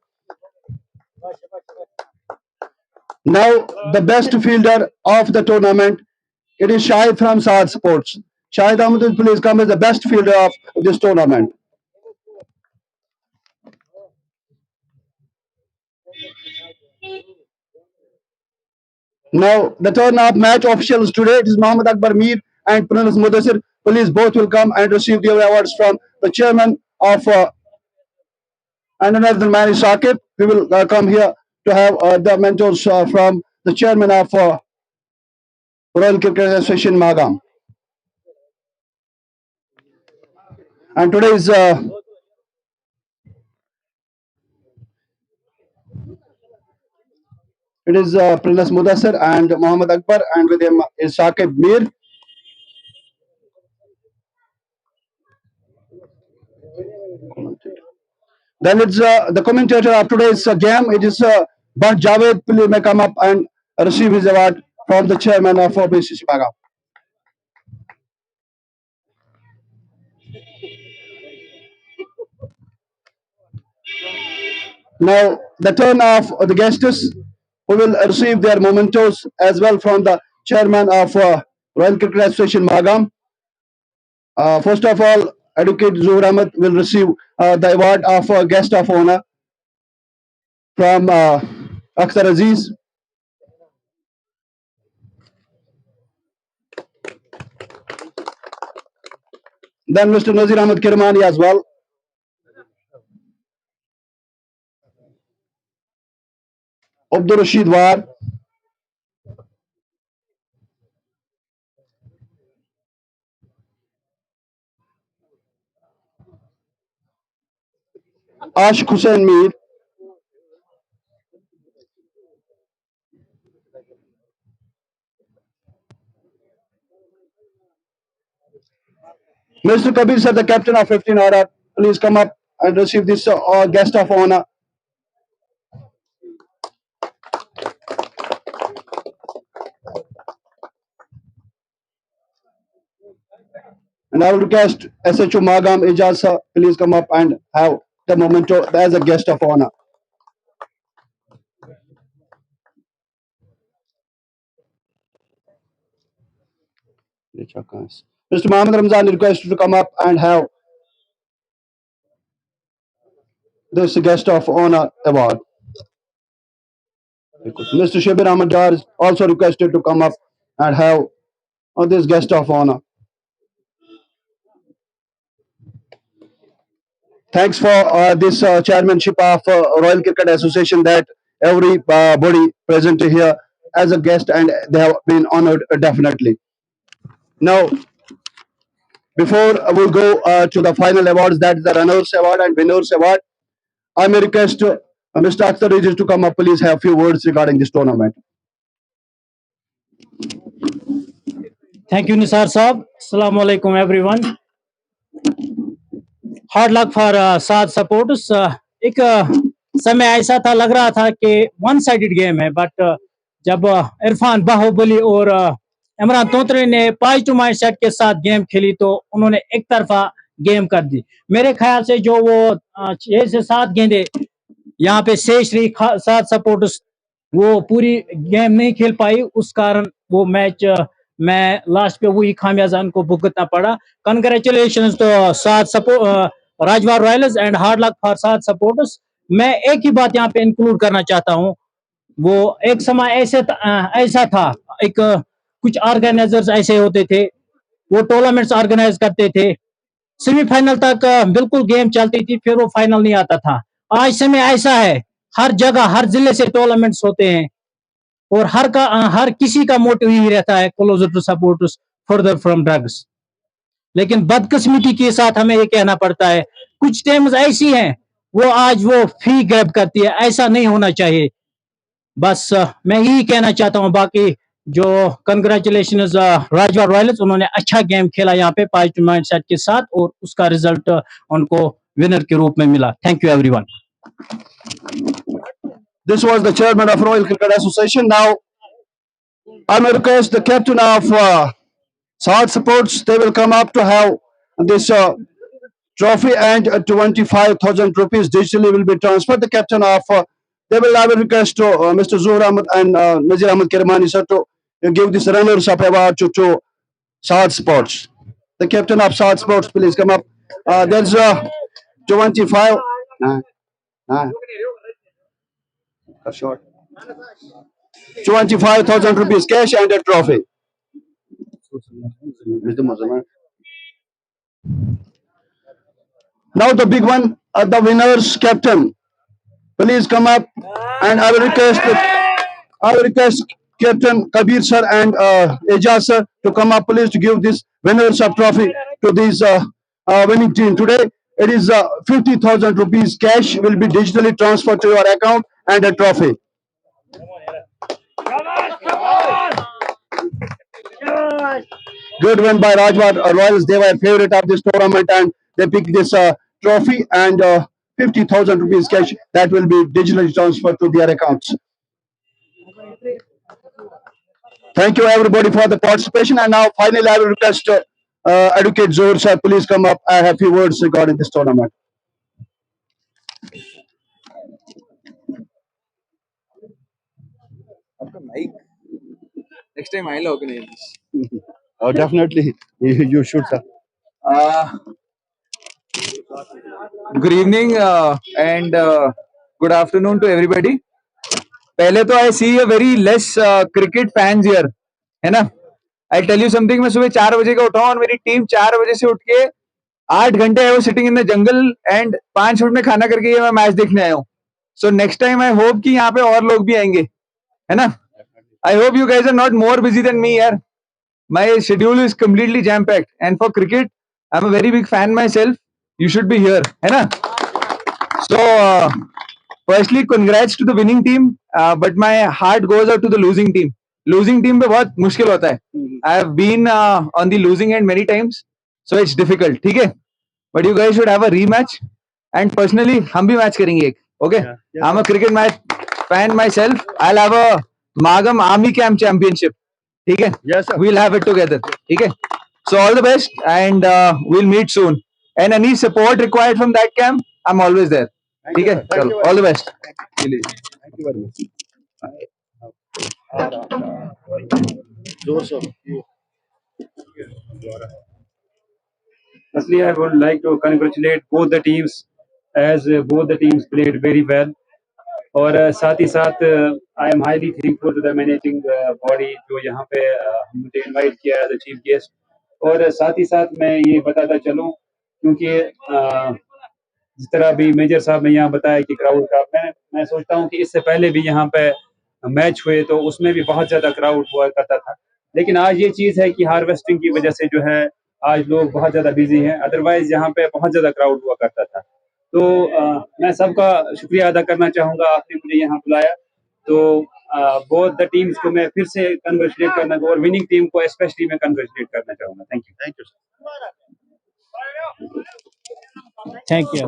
Now the best fielder of the tournament, it is Shahid from Saad Sports. Shahid Ahmed, please come as the best fielder of this tournament. Now the turn of match officials today, it is Mohammad Akbar Mir and Prince Mudassir. Please both will come and receive their awards from the chairman of and another man is Saqib. We will come here to have the mentors from the chairman of Royal Cricket Association Magam. And today is it is Prince Mudassir and Mohammad Akbar, and with him is Saqib Mir. Then it's the commentator of today's game. It is Bant Javed. Please may come up and receive his award from the chairman of BCC Magam. Now, the turn of the guests who will receive their mementos as well from the chairman of Royal Cricket Association Magam. First of all, Advocate Zuhur Ahmed will receive the award of guest of honor from Akhtar Aziz. Then Mr. Nazir Ahmed Kirmani as well. Abdul Rashid War. Ashq Hussain Mir. Mr. Kabir sir, the captain of 15 RR, please come up and receive this guest of honor. And I will request SHO Magam Ijaz sir, please come up and have the memento as a guest of honor. Mr. Mohammed Ramzan requested to come up and have this guest of honor award. Mr. Shabir Ahmad Dar is also requested to come up and have this guest of honor. Thanks for this chairmanship of Royal Cricket Association that every body present here as a guest and they have been honored definitely. Now, before we go to the final awards, that is the runners award and winners award, I may request Mr. Akhtar Aziz to come up, please have a few words regarding this tournament.
Thank you, Nisar Saab. Assalamu alaikum, everyone. Hard luck for Saad supporters. एक समय ऐसा था, लग रहा था कि वन साइडेड गेम है, बट जब इरफान बाहुबली और इमरान तोतरे ने 5 सेट के साथ गेम खेली तो उन्होंने एक तरफा गेम कर दी. मेरे ख्याल से जो वो 6 से 7 गेंदे यहाँ पे शेष रही सात सपोर्टर्स, वो पूरी गेम नहीं खेल पाई, उस कारण वो मैच मैं लास्ट पे वही खामियाजा उनको भुगतना पड़ा. कंग्रेचुलेशन तो सात राजवार Royals and hard luck for सात सपोर्टर्स. मैं एक ही बात यहाँ पे इंक्लूड करना चाहता हूँ, वो एक समय ऐसा था, एक कुछ ऑर्गेनाइजर्स ऐसे होते थे, वो टूर्नामेंट्स ऑर्गेनाइज करते थे, सेमीफाइनल तक बिल्कुल गेम चलती थी, फिर वो फाइनल नहीं आता था. आज समय ऐसा है, हर जगह हर जिले से टूर्नामेंट्स होते हैं और हर किसी का मोटिव यही रहता है, closer to supporters, further from drugs. लेकिन बदकिस्मती के साथ हमें ये कहना पड़ता है, कुछ टीम्स ऐसी हैं वो आज वो फी ग्रैब करती है, ऐसा नहीं होना चाहिए. बस मैं यही कहना चाहता हूँ. बाकी जो कंग्रेचुलेशन राजवार रॉयल्स, उन्होंने अच्छा गेम खेला यहाँ पे 5 सेट के साथ और उसका रिजल्ट उनको विनर के रूप में मिला. Thank you everyone.
This was the chairman of Royal Cricket Association. Now, I may request the captain of Saad Sports. They will come up to have this trophy and 25,000 rupees digitally will be transferred. The captain of I will request to Mr. Zuhur Ahmed and Nazir Ahmed Kirmani sir to give this runners up award to Saad Sports. The captain of Saad Sports, please come up. There's 25. Nah, short. 25,000 rupees cash and a trophy. Now the big one, the winners captain. Please come up, and I will request Captain Kabir sir and Ejaz sir to come up, please, to give this winners of trophy to this winning team. Today, it is 50,000 rupees cash will be digitally transferred to your account and a trophy. Good win by Rajwat Royals. They were favorite of this tournament and they picked this trophy and 50,000 rupees cash that will be digitally transferred to their accounts. Thank you everybody for the participation. And now finally I will request Advocate Zohar sir, please come up. I have few words regarding this tournament.
Next time I'll organize this.
Oh, definitely, you should, sir.
Good evening and good afternoon to everybody. पहले तो I see a very less cricket fans here, है ना? I'll tell you something. मैं सुबह 4 बजे का उठा हूँ और मेरी टीम 4 बजे से उठ के 8 घंटे है वो sitting in the jungle and 5 minute में खाना करके ये मैं मैच देखने आया हूँ. So next time I hope कि यहाँ पे और लोग भी आएंगे, है ना? I hope you guys are not more busy than me, yaar. My schedule is completely jam packed, and for cricket, I'm a very big fan myself. You should be here, है ना? So, firstly, congrats to the winning team, but my heart goes out to the losing team. Losing team पे बहुत मुश्किल होता है. I have been on the losing end many times, so it's difficult. ठीक है? But you guys should have a rematch, and personally, हम भी match करेंगे एक. Okay? I'm a cricket match fan myself. I'll have a Magam Army Camp Championship. ठीक है?
Yes, sir.
We'll have it together. ठीक है? So all the best, and we'll meet soon. And any support required from that camp, I'm always there. ठीक है? चलो, all the best.
Thank you very much. Zohar sir.
Firstly, I would like to congratulate both the teams as both the teams played very well. और साथ ही साथ I am highly thankful to the managing body जो यहाँ पे मुझे इनवाइट किया एज अ चीफ गेस्ट. और साथ ही साथ मैं ये बताता चलूँ क्योंकि जिस तरह अभी मेजर साहब ने यहाँ बताया कि क्राउड का मैं सोचता हूँ कि इससे पहले भी यहाँ पे मैच हुए तो उसमें भी बहुत ज़्यादा क्राउड हुआ करता था. लेकिन आज ये चीज़ है कि हार्वेस्टिंग की वजह से जो है आज लोग बहुत ज़्यादा बिजी हैं. अदरवाइज यहाँ पे बहुत ज़्यादा क्राउड हुआ करता था. तो मैं सबका शुक्रिया अदा करना चाहूँगा, आपने मुझे यहाँ बुलाया. तो बोथ द टीम्स को मैं फिर से कंग्रेचुलेट करना और विनिंग टीम को स्पेशली मैं कंग्रेचुलेट करना चाहूँगा. Thank you.
Thank you.